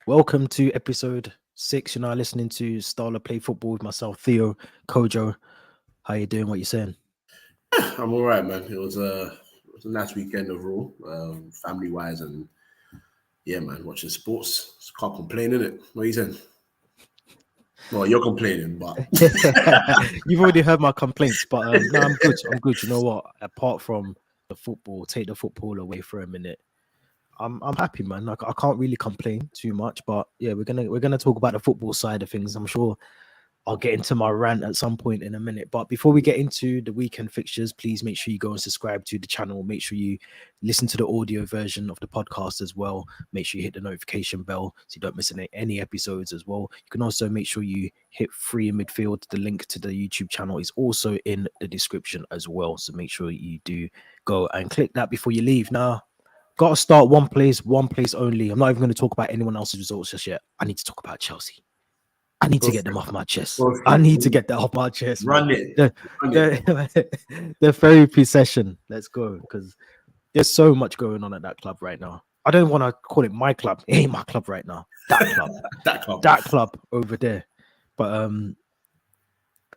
Welcome to episode 6. You're now listening to Style of Play Football with myself, Theo, Kojo. How you doing? What you saying? I'm all right, man. It was a nice weekend overall, family wise, and yeah, man, watching sports. Just can't complain, innit? What are you saying? Well, you're complaining, but You've already heard my complaints, but no, I'm good. I'm good. You know what? Apart from the football, take the football away for a minute. I'm happy, man. Like I can't really complain too much, but yeah, we're gonna talk about the football side of things. I'm sure I'll get into my rant at some point in a minute. But before we get into the weekend fixtures, please make sure you go and subscribe to the channel. Make sure you listen to the audio version of the podcast as well. Make sure you hit the notification bell so you don't miss any episodes as well. You can also make sure you hit free in midfield. The link to the YouTube channel is also in the description as well. So make sure you do go and click that before you leave. Now, got to start one place only. I'm not even going to talk about anyone else's results just yet. I need to talk about Chelsea. I need to get them off my chest. I need to get that off my chest. run Man. it. The therapy session. Let's go. Because there's so much going on at that club right now. I don't want to call it my club. It ain't my club right now. That club. That club over there. But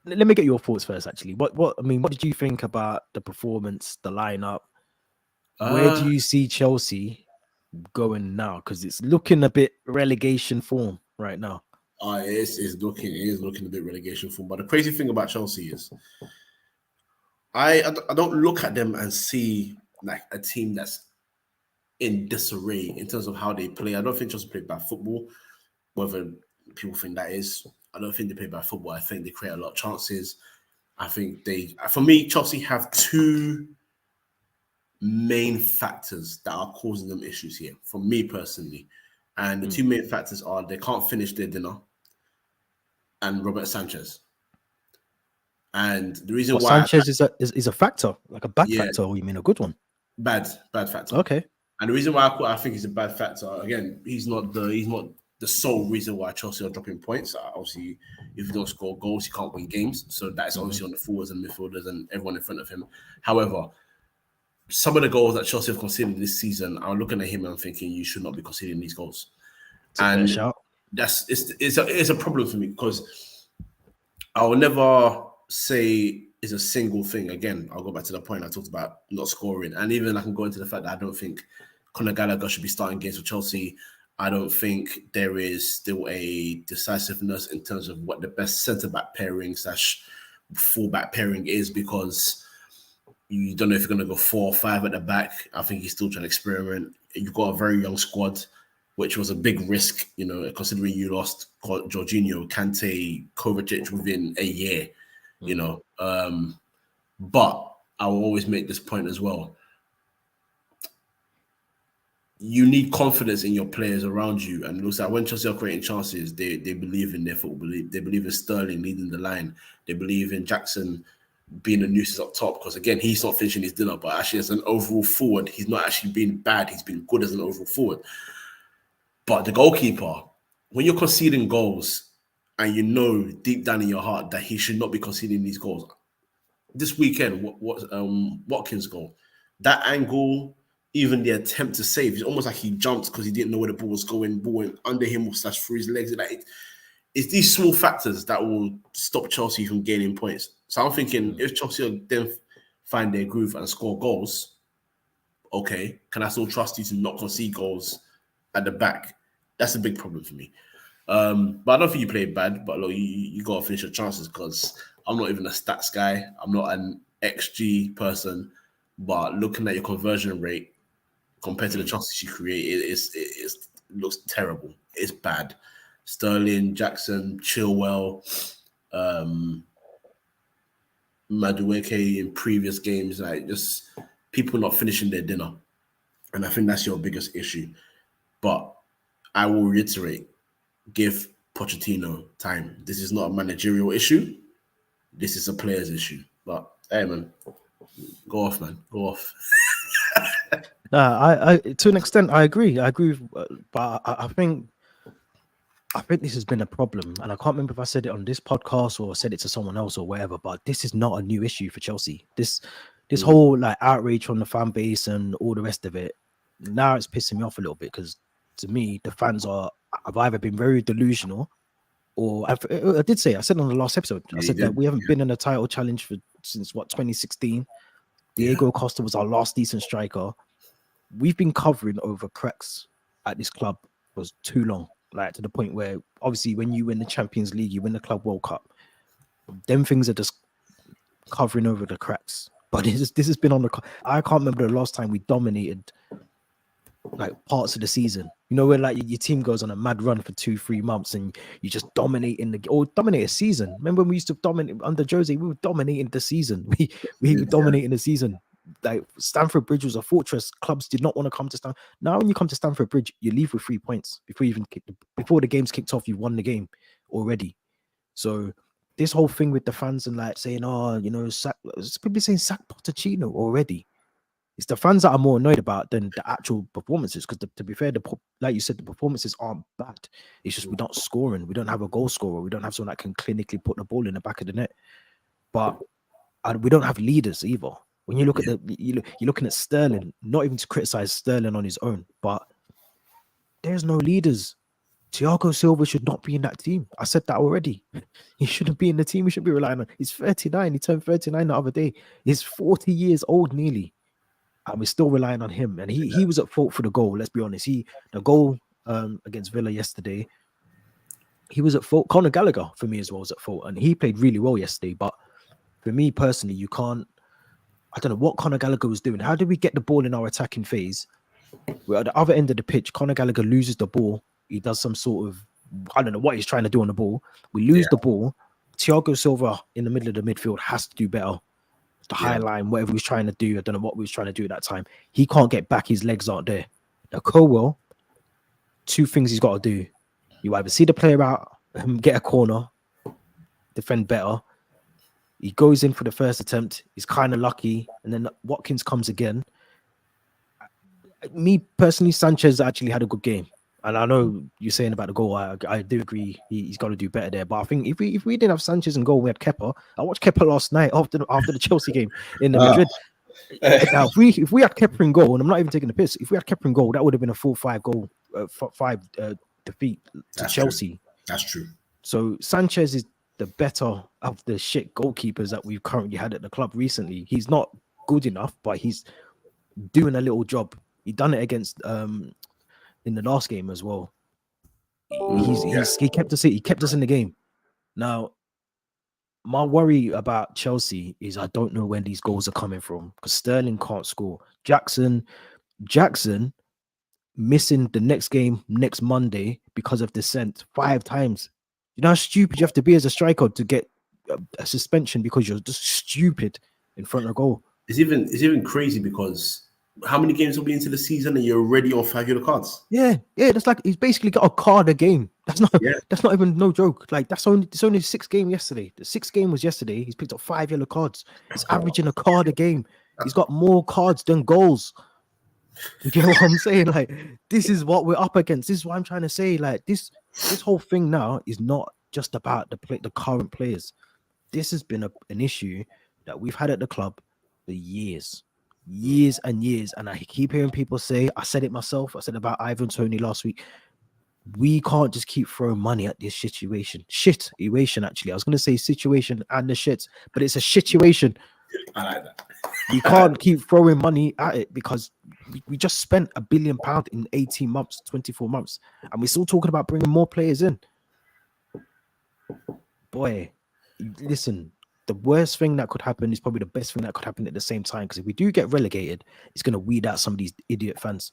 let me get your thoughts first, actually. What did you think about the performance, the lineup? Where do you see Chelsea going now? Because it's looking a bit relegation form right now. It is looking a bit relegation form. But the crazy thing about Chelsea is, I don't look at them and see like a team that's in disarray in terms of how they play. I don't think Chelsea play bad football. Whether people think that is, I don't think they play bad football. I think they create a lot of chances. I think for me, Chelsea have two main factors that are causing them issues here. For me personally, and the two main factors are they can't finish their dinner and Robert Sanchez. And the reason why Sanchez is a factor, like a bad factor, or you mean a good one? Bad factor. Okay. And the reason why I think he's a bad factor, again, he's not the sole reason why Chelsea are dropping points. Obviously, if you don't score goals, you can't win games. So that's obviously on the forwards and midfielders and everyone in front of him. However, some of the goals that Chelsea have conceded this season, I'm looking at him and I'm thinking you should not be conceding these goals. And it's a problem for me because I will never say it's a single thing. Again, I'll go back to the point I talked about not scoring. And even I can go into the fact that I don't think Conor Gallagher should be starting games for Chelsea. I don't think there is still a decisiveness in terms of what the best centre-back pairing / full-back pairing is because you don't know if you're going to go 4 or 5 at the back. I think he's still trying to experiment. You've got a very young squad, which was a big risk, considering you lost Jorginho, Kante, Kovacic within a year, But I will always make this point as well. You need confidence in your players around you. And it looks like when Chelsea are creating chances, they believe in their football. They believe in Sterling leading the line. They believe in Jackson being a nuisance up top because, again, he's not finishing his dinner, but actually as an overall forward, he's not actually been bad. He's been good as an overall forward. But the goalkeeper, when you're conceding goals and you know deep down in your heart that he should not be conceding these goals, this weekend, Watkins' goal, that angle, even the attempt to save, it's almost like he jumped because he didn't know where the ball was going, ball went under him or / through his legs. It's these small factors that will stop Chelsea from gaining points. So I'm thinking if Chelsea then find their groove and score goals, okay, can I still trust you to not concede goals at the back? That's a big problem for me. But I don't think you played bad, but look, you got to finish your chances because I'm not even a stats guy. I'm not an XG person, but looking at your conversion rate compared to the chances you create, it looks terrible. It's bad. Sterling, Jackson, Chilwell, Madueke in previous games, like just people not finishing their dinner. And I think that's your biggest issue. But I will reiterate, give Pochettino time. This is not a managerial issue. This is a player's issue. But hey, man, go off, man. Go off. I to an extent, I agree. But I think this has been a problem, and I can't remember if I said it on this podcast or said it to someone else or whatever. But this is not a new issue for Chelsea. This whole like outrage from the fan base and all the rest of it. Now it's pissing me off a little bit because to me the fans are I've either been very delusional, or I did say, I said on the last episode, I said that we haven't been in a title challenge since 2016. Diego Costa was our last decent striker. We've been covering over cracks at this club for too long, like to the point where obviously when you win the Champions League, you win the Club World Cup, them things are just covering over the cracks. But this has been on the. I can't remember the last time we dominated like parts of the season. You know, where like your team goes on a mad run for 2-3 months and you just dominate dominate a season. Remember when we used to dominate under Jose? We were dominating the season. We were dominating the season. Like Stamford Bridge was a fortress. Clubs did not want to come to Stamford. Now, when you come to Stamford Bridge, you leave with 3 points before the game's kicked off. You've won the game already. So this whole thing with the fans and like saying, "Oh, you know, people saying sack Pochettino already." It's the fans that I'm more annoyed about than the actual performances. Because to be fair, like you said, the performances aren't bad. It's just we're not scoring. We don't have a goal scorer. We don't have someone that can clinically put the ball in the back of the net. But we don't have leaders either. When you look at you're looking at Sterling, not even to criticize Sterling on his own, but there's no leaders. Thiago Silva should not be in that team. I said that already. He shouldn't be in the team. He should be relying on. He's 39. He turned 39 the other day. He's 40 years old nearly. And we're still relying on him. And he was at fault for the goal. Let's be honest. The goal against Villa yesterday, he was at fault. Conor Gallagher, for me as well, was at fault. And he played really well yesterday. But for me personally, you can't. I don't know what Conor Gallagher was doing. How did we get the ball in our attacking phase? We're at the other end of the pitch. Conor Gallagher loses the ball. He does some sort of, I don't know what he's trying to do on the ball. We lose the ball. Thiago Silva in the middle of the midfield has to do better. The high line, whatever he was trying to do. I don't know what we was trying to do at that time. He can't get back. His legs aren't there. Now, Colwell, 2 things he's got to do. You either see the player out, get a corner, defend better. He goes in for the first attempt. He's kind of lucky. And then Watkins comes again. Me personally, Sanchez actually had a good game. And I know you're saying about the goal. I do agree. He's got to do better there. But I think if we didn't have Sanchez and goal, we had Kepa. I watched Kepa last night after the Chelsea game in the Madrid. Now, if we had Kepa in goal, and I'm not even taking the piss, if we had Kepa in goal, that would have been a full 5-goal defeat to Chelsea. True. That's true. So Sanchez is the better of the shit goalkeepers that we've currently had at the club recently. He's not good enough, but he's doing a little job. He done it against in the last game as well. He kept us in the game. Now, my worry about Chelsea is I don't know when these goals are coming from because Sterling can't score. Jackson missing the next game next Monday because of dissent 5 times. You know how stupid you have to be as a striker to get a suspension because you're just stupid in front of goal. It's even crazy because how many games will be into the season and you're already on 5 yellow cards? Yeah, that's like he's basically got a card a game. That's not even no joke. Like it's only 6 games yesterday. The 6th game was yesterday. He's picked up 5 yellow cards. He's averaging a card a game. He's got more cards than goals. You get what I'm saying? Like this is what we're up against. This is what I'm trying to say. Like this whole thing now is not just about the current players. This has been an issue that we've had at the club for years and years. And I keep hearing people say, I said it myself. I said about Ivan Toney last week. We can't just keep throwing money at this situation. Actually. I was going to say situation and the shits, but it's a situation. I like that. You can't keep throwing money at it because we just spent £1 billion in 18 months, 24 months, and we're still talking about bringing more players in. Boy, listen, the worst thing that could happen is probably the best thing that could happen at the same time, because if we do get relegated, it's going to weed out some of these idiot fans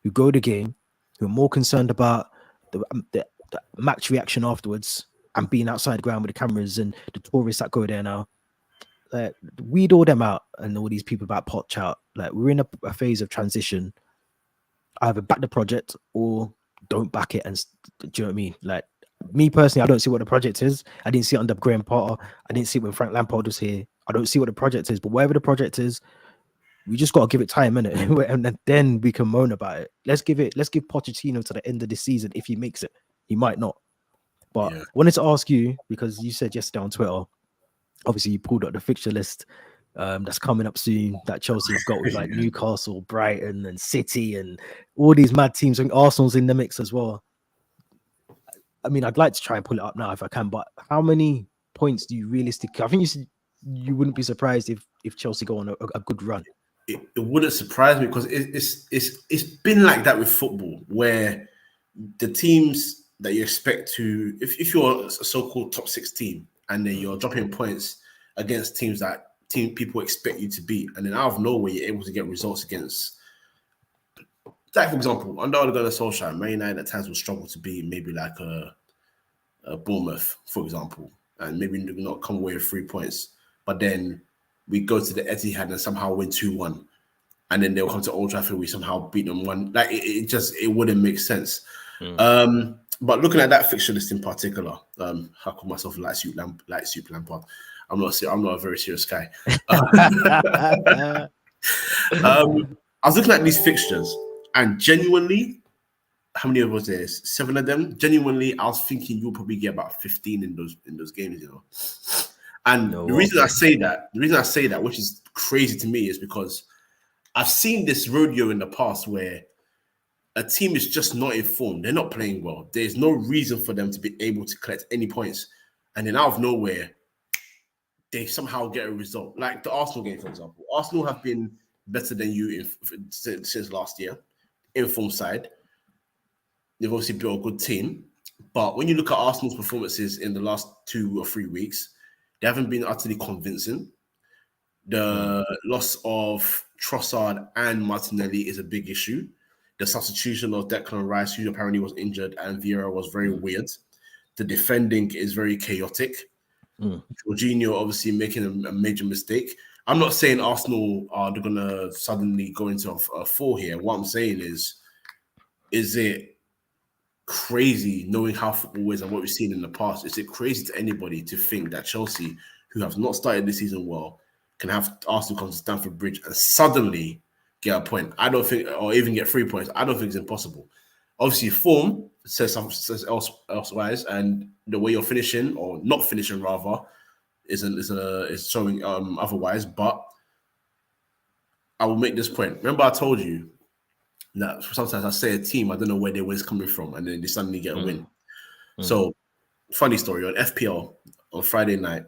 who go the game, who are more concerned about the match reaction afterwards and being outside the ground with the cameras and the tourists that go there now. Weed all them out and all these people about Poch out. Like we're in a phase of transition. Either back the project or don't back it. And do you know what I mean? Like me personally, I don't see what the project is. I didn't see it under Graham Potter. I didn't see it when Frank Lampard was here. I don't see what the project is. But whatever the project is, we just got to give it time, innit? And then we can moan about it. Let's give Pochettino to the end of the season. If he makes it, he might not. But I wanted to ask you, because you said yesterday on Twitter, obviously you pulled up the fixture list that's coming up soon that Chelsea's got with like Newcastle, Brighton and City and all these mad teams. I think Arsenal's in the mix as well. I mean, I'd like to try and pull it up now if I can, but how many points do you realistically? I think you said you wouldn't be surprised if Chelsea go on a good run. It wouldn't surprise me because it's been like that with football, where the teams that you expect to, if you're a so-called top 6 team and then you're dropping points against teams that people expect you to beat, and then out of nowhere you're able to get results against. Like, for example, under Ole Gunnar Solskjaer, Man United at times will struggle to beat maybe like a Bournemouth, for example, and maybe not come away with 3 points. But then we go to the Etihad and somehow win 2-1. And then they'll come to Old Trafford, we somehow beat them 1. Like, it wouldn't make sense. But looking at that fixture list in particular, I call myself light soup Lampard. I'm not a very serious guy. I was looking at these fixtures, and genuinely, how many of us there? 7 of them. Genuinely, I was thinking you'll probably get about 15 in those games, you know. And the reason I say that, which is crazy to me, is because I've seen this rodeo in the past where a team is just not informed. They're not playing well. There's no reason for them to be able to collect any points. And then out of nowhere, they somehow get a result. Like the Arsenal game, for example. Arsenal have been better than you since last year. Informed side. They've obviously built a good team. But when you look at Arsenal's performances in the last 2 or 3 weeks, they haven't been utterly convincing. The loss of Trossard and Martinelli is a big issue. The substitution of Declan Rice, who apparently was injured, and Vieira was very weird. The defending is very chaotic. Jorginho obviously making a major mistake. I'm not saying Arsenal are going to suddenly go into a fall here. What I'm saying is it crazy knowing how football is and what we've seen in the past? Is it crazy to anybody to think that Chelsea, who have not started the season well, can have Arsenal come to Stamford Bridge and suddenly get a point? I don't think, or even get 3 points. I don't think it's impossible. Obviously, form says elsewise, and the way you're finishing or not finishing rather is showing otherwise. But I will make this point. Remember, I told you that sometimes I say a team, I don't know where their win's coming from, and then they suddenly get a win. So, funny story, on FPL on Friday night,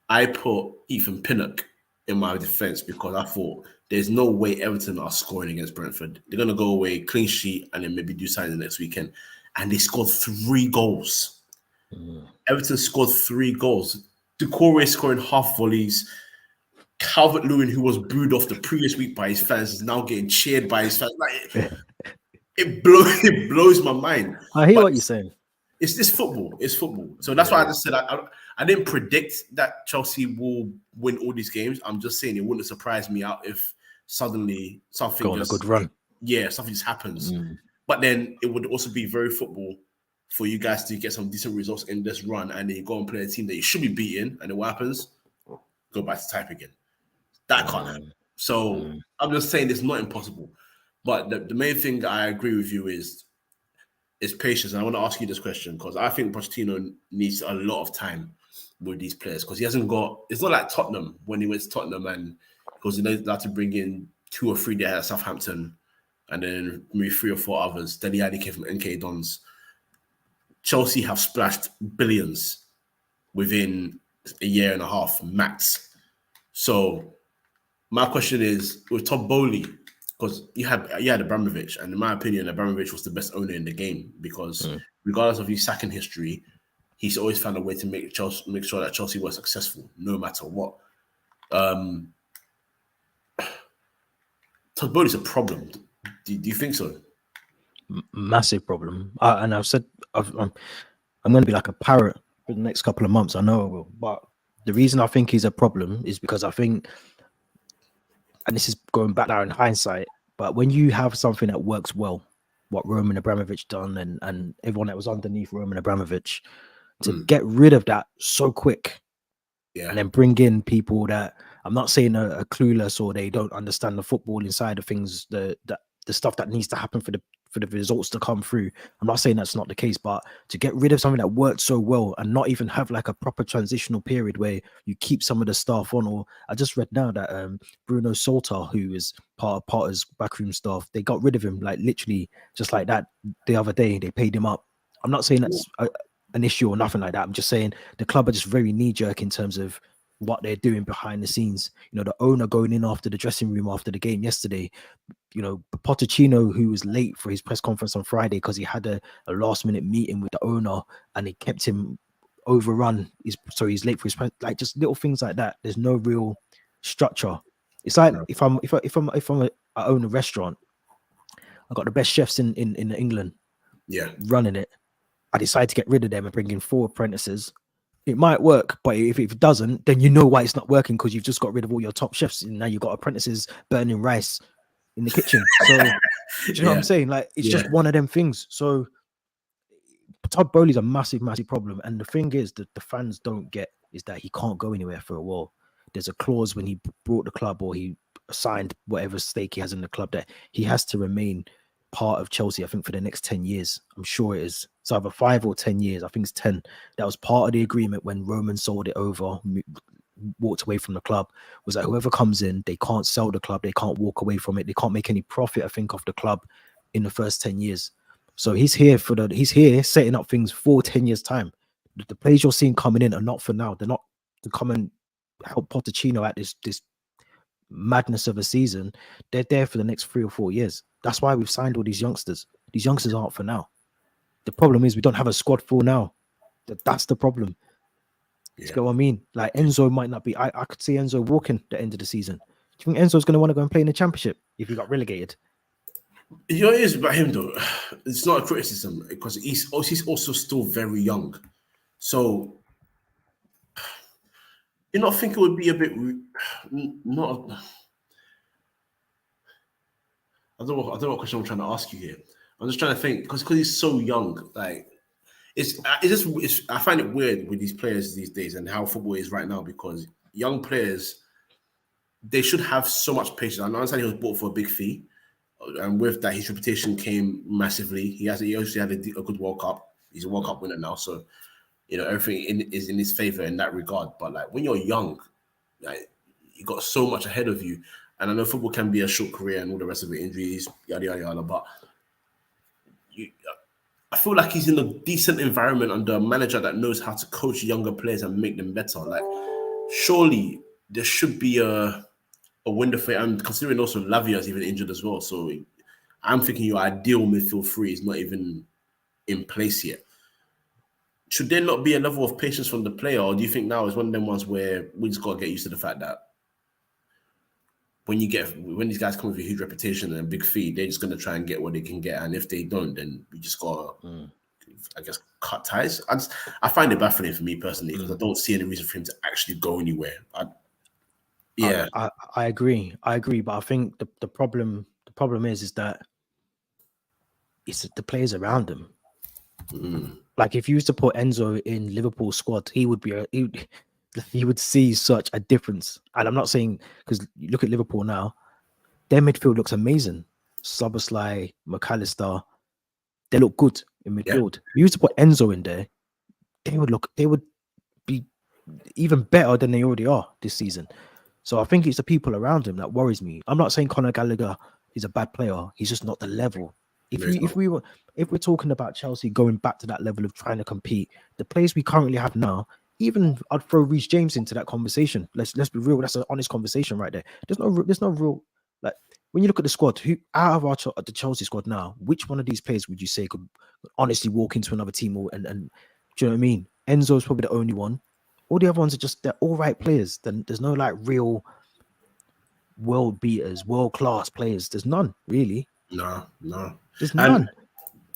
I put Ethan Pinnock in my defense because I thought there's no way Everton are scoring against Brentford. They're going to go away, clean sheet, and then maybe do something the next weekend. And they scored 3 goals. Everton scored 3 goals. Doucouré scoring half volleys. Calvert-Lewin, who was booed off the previous week by his fans, is now getting cheered by his fans. Like, it blows my mind. I hear what you're saying. It's football. It's football. So that's why I just said I didn't predict that Chelsea will win all these games. I'm just saying it wouldn't surprise me out if suddenly something go on a good run. Yeah, something just happens. But then it would also be very football for you guys to get some decent results in this run, and then you go and play a team that you should be beating, and then what happens? Go back to type again. That can't happen. So I'm just saying it's not impossible. But the main thing that I agree with you is patience. And I want to ask you this question because I think Pochettino needs a lot of time with these players because he hasn't got. It's not like Tottenham when he went to Tottenham and because he allowed to bring in 2 or 3 there at Southampton and then maybe 3 or 4 others. Then he had came from NK Dons. Chelsea have splashed billions within a year and a half max. So my question is with Todd Bowley, because you had Abramovich, and in my opinion, Abramovich was the best owner in the game because regardless of his sacking history, he's always found a way to make sure that Chelsea was successful, no matter what. Todd Bowley's a problem. Do you think so? Massive problem. And I've said I'm going to be like a parrot for the next couple of months. I know I will. But the reason I think he's a problem is because I think, and this is going back now in hindsight, but when you have something that works well, what Roman Abramovich done and everyone that was underneath Roman Abramovich, to get rid of that so quick and then bring in people that I'm not saying are clueless or they don't understand the football inside of things, the stuff that needs to happen for the results to come through. I'm not saying that's not the case, but to get rid of something that worked so well and not even have like a proper transitional period where you keep some of the staff on. Or I just read now that Bruno Soltar, who is part of Potter's backroom staff, they got rid of him like literally just like that the other day. They paid him up I'm not saying that's an issue or nothing like that. I'm just saying the club are just very knee-jerk in terms of what they're doing behind the scenes. You know, the owner going in after the dressing room after the game yesterday, you know, Pochettino, who was late for his press conference on Friday because he had a last-minute meeting with the owner and it kept him overrun. He's late for his press, like just little things like that. There's no real structure. It's like No. if I own a restaurant, I got the best chefs in England Yeah. running it. I decide to get rid of them and bring in 4 apprentices. It might work, but if it doesn't, then you know why it's not working because you've just got rid of all your top chefs and now you've got apprentices burning rice in the kitchen. So, do you know what I'm saying? Like, it's just one of them things. So, Todd Bowley's a massive, massive problem. And the thing is that the fans don't get is that he can't go anywhere for a while. There's a clause when he brought the club or he signed whatever stake he has in the club that he has to remain part of Chelsea, I think, for the next 10 years. I'm sure it is. It's either 5 or 10 years. I think it's 10. That was part of the agreement when Roman sold it over, walked away from the club, was that whoever comes in, they can't sell the club. They can't walk away from it. They can't make any profit, I think, off the club in the first 10 years. So he's here setting up things for 10 years time. The players you're seeing coming in are not for now. They're not to come and help Pochettino at this madness of a season. They're there for the next 3 or 4 years. That's why we've signed all these youngsters. These youngsters aren't for now. The problem is we don't have a squad full now. That's the problem. You get what I mean? Like Enzo might not be. I could see Enzo walking the end of the season. Do you think Enzo's going to want to go and play in the Championship if he got relegated? You know what it is about him though? It's not a criticism because he's also still very young. So you not think it would be a bit not? I don't know what question I'm trying to ask you here. I'm just trying to think because he's so young. Like I find it weird with these players these days and how football is right now because young players they should have so much patience. I understand he was bought for a big fee. And with that, his reputation came massively. He obviously had a good World Cup. He's a World Cup winner now, so you know everything is in his favor in that regard. But like when you're young, like you got so much ahead of you, and I know football can be a short career and all the rest of it, injuries, yada yada yada. But I feel like he's in a decent environment under a manager that knows how to coach younger players and make them better. Like surely there should be a window for it. I'm considering also Lavia is even injured as well. So I'm thinking your ideal midfield 3 is not even in place yet. Should there not be a level of patience from the player, or do you think now is one of them ones where we just got to get used to the fact that when these guys come with a huge reputation and a big fee, they're just going to try and get what they can get, and if they don't, then we just got to, I guess, cut ties. I find it baffling for me personally because I don't see any reason for him to actually go anywhere. I agree, but I think the problem is that it's the players around him. Like if you used to put Enzo in Liverpool squad, he would see such a difference. And I'm not saying because you look at Liverpool now, their midfield looks amazing. Szoboszlai, McAllister, they look good in midfield. If you used to put Enzo in there, they would be even better than they already are this season. So I think it's the people around him that worries me. I'm not saying Conor Gallagher is a bad player. He's just not the level. If we're talking about Chelsea going back to that level of trying to compete, the players we currently have now, even I'd throw Reece James into that conversation. Let's be real. That's an honest conversation right there. There's no real like when you look at the squad, who out of the Chelsea squad now, which one of these players would you say could honestly walk into another team and do you know what I mean? Enzo's probably the only one. All the other ones are they're all right players. Then there's no like real world beaters, world class players. There's none really. No. There's none.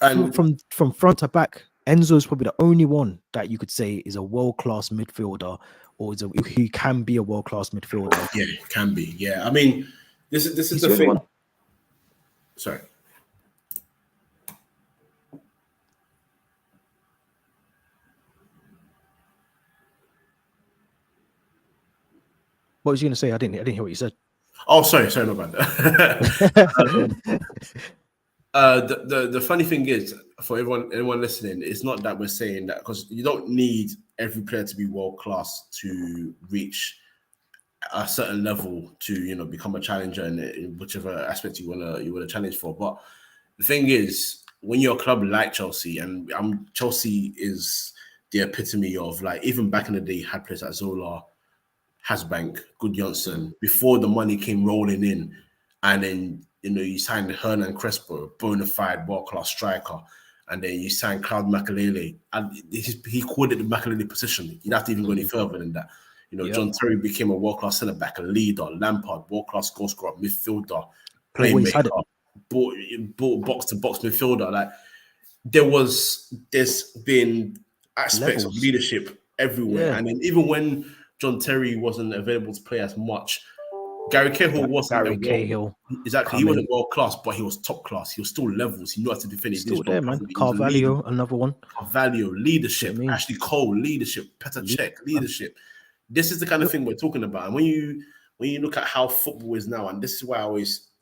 And from front to back, Enzo's probably the only one that you could say is a world class midfielder, or he can be a world class midfielder. Yeah, can be. Yeah, I mean, this is the thing. Sorry. What was you going to say? I didn't hear what you said. Oh, sorry, no bad. The funny thing is, for anyone listening, it's not that we're saying that because you don't need every player to be world class to reach a certain level to become a challenger in whichever aspect you wanna challenge for. But the thing is, when you're a club like Chelsea, and Chelsea is the epitome of, like, even back in the day, you had players like Zola, Hasbank, Gudjonsson, before the money came rolling in, and then you signed Hernan Crespo, bona fide world-class striker, and then you signed Claude Makelele, and he called it the Makelele position. You'd have to even go any further than that. John Terry became a world-class centre-back, a leader. Lampard, world-class goal-scorer, midfielder, playmaker, box-to-box midfielder. Like, there's been aspects of leadership everywhere. And then even when John Terry wasn't available to play as much, Gary Cahill wasn't exactly. He wasn't world class, but he was top class. He was still levels. He knew how to defend. He's still there, man. Carvalho, another one. Carvalho, leadership. Ashley Cole, leadership. Petr Cech, leadership. This is the kind of thing we're talking about. And when you look at how football is now, and this is why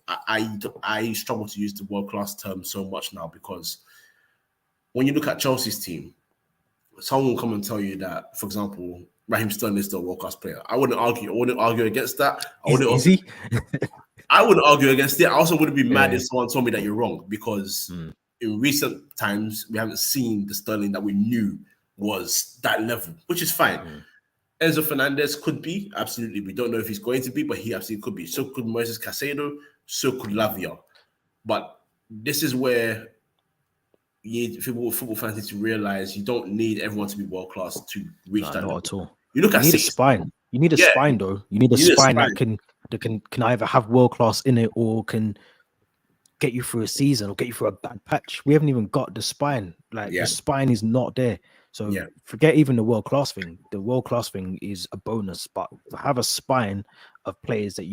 I struggle to use the world class term so much now, because when you look at Chelsea's team, someone will come and tell you that, for example, Raheem Sterling is still a world-class player. I wouldn't argue against that. Is he? I wouldn't argue against it. I also wouldn't be mad if someone told me that you're wrong, because in recent times, we haven't seen the Sterling that we knew was that level, which is fine. Enzo Fernandez could be, absolutely. We don't know if he's going to be, but he absolutely could be. So could Moises Caicedo, so could Lavia. But this is where football fans need to realize you don't need everyone to be world class to reach that level. Not at all. You look at a spine. You need a spine, though. You need a spine that can either have world class in it or can get you through a season or get you through a bad patch. We haven't even got the spine. The spine is not there. So forget even the world class thing. The world class thing is a bonus, but to have a spine of players that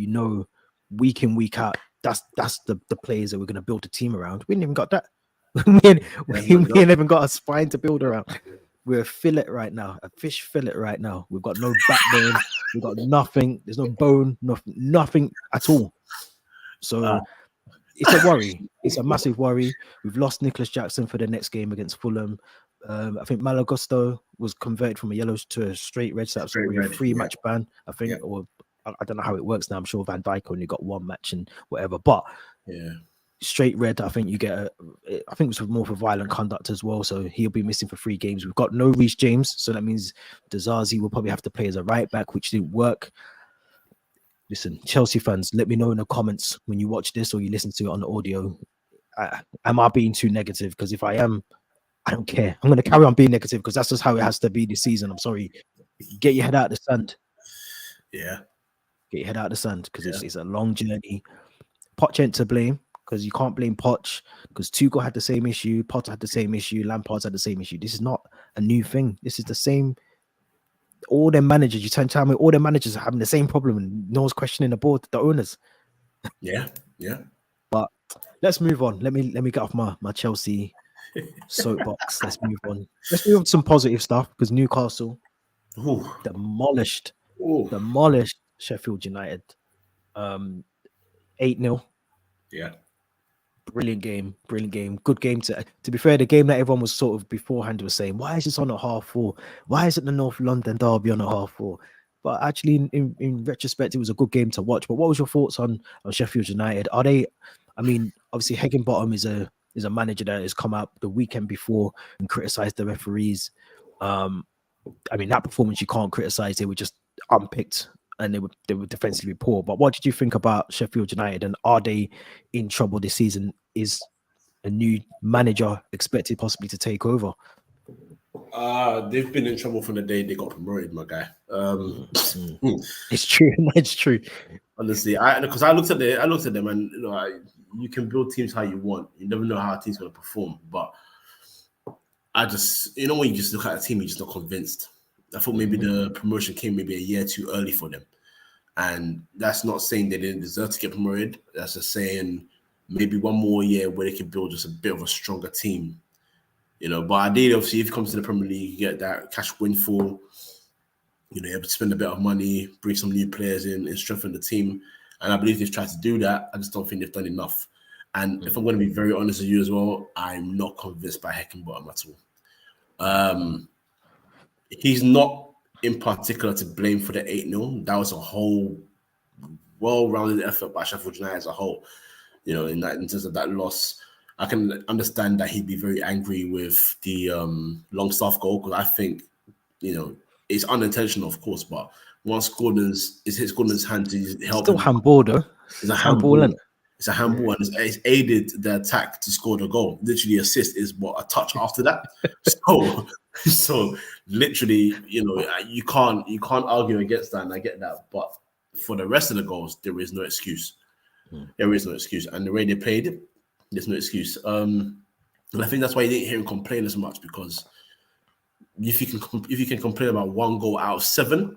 week in, week out, that's the players that we're going to build a team around. We ain't even got that. we ain't even got a spine to build around. We're a fillet right now, a fish fillet right now. We've got no backbone. We've got nothing. There's no bone, nothing at all. So it's a worry. It's a massive worry. We've lost Nicholas Jackson for the next game against Fulham. I think Malagusto was converted from a yellow to a straight red, so that's a 3-match ban, I think, or I don't know how it works now. I'm sure Van Dijk only got 1 match and whatever, but straight red, I think you get I think it was more for violent conduct as well, so he'll be missing for 3 games. We've got no Reece James, so that means Dizazi will probably have to play as a right back, which didn't work. Listen, Chelsea fans, let me know in the comments when you watch this or you listen to it on the audio. Am I being too negative? Because if I am, I don't care. I'm going to carry on being negative because that's just how it has to be this season. I'm sorry. Get your head out of the sand. Yeah. Get your head out of the sand because it's a long journey. Poch ain't to blame because you can't blame Poch because Tuchel had the same issue. Potter had the same issue. Lampard's had the same issue. This is not a new thing. This is the same. All their managers, you tell me all their managers are having the same problem and no one's questioning the board, the owners. Yeah. But let's move on. Let me get off my Chelsea soapbox. Let's move on. Let's move on to some positive stuff because Newcastle demolished Sheffield United 8-0. Yeah. Brilliant game. Good game. To be fair, the game that everyone was sort of beforehand was saying, why is this on at 4:30? Why isn't the North London derby on at 4:30? But actually, in retrospect, it was a good game to watch. But what was your thoughts on Sheffield United? Are they? I mean, obviously, Higginbottom is a manager that has come out the weekend before and criticised the referees. I mean, that performance you can't criticise. They were just unpicked and they were defensively poor. But what did you think about Sheffield United? And are they in trouble this season? Is a new manager expected possibly to take over? They've been in trouble from the day they got promoted, my guy. It's true. It's true. Honestly, because I looked at them, and you can build teams how you want. You never know how a team's going to perform. But I just, when you just look at a team, you're just not convinced. I thought maybe the promotion came maybe a year too early for them. And that's not saying they didn't deserve to get promoted. That's just saying maybe one more year where they can build just a bit of a stronger team. But ideally, obviously, if it comes to the Premier League, you get that cash windfall. You're able to spend a bit of money, bring some new players in, and strengthen the team. And I believe they've tried to do that. I just don't think they've done enough. And if I'm going to be very honest with you as well, I'm not convinced by Heckingbottom at all. He's not in particular to blame for the 8-0. That was a whole well-rounded effort by Sheffield United as a whole, in terms of that loss. I can understand that he'd be very angry with the Longstaff goal, because I think, it's unintentional, of course, but once it hits Gordon's hand to help Still him, handball though. it's a Handball, handball. isn't it? It's a handball, and it's aided the attack to score the goal. Literally, assist is a touch after that. So literally, you can't argue against that, and I get that. But for the rest of the goals, there is no excuse. There is no excuse, and the way they played it, there's no excuse. And I think that's why you didn't hear him complain as much, because if you can complain about one goal out of 7.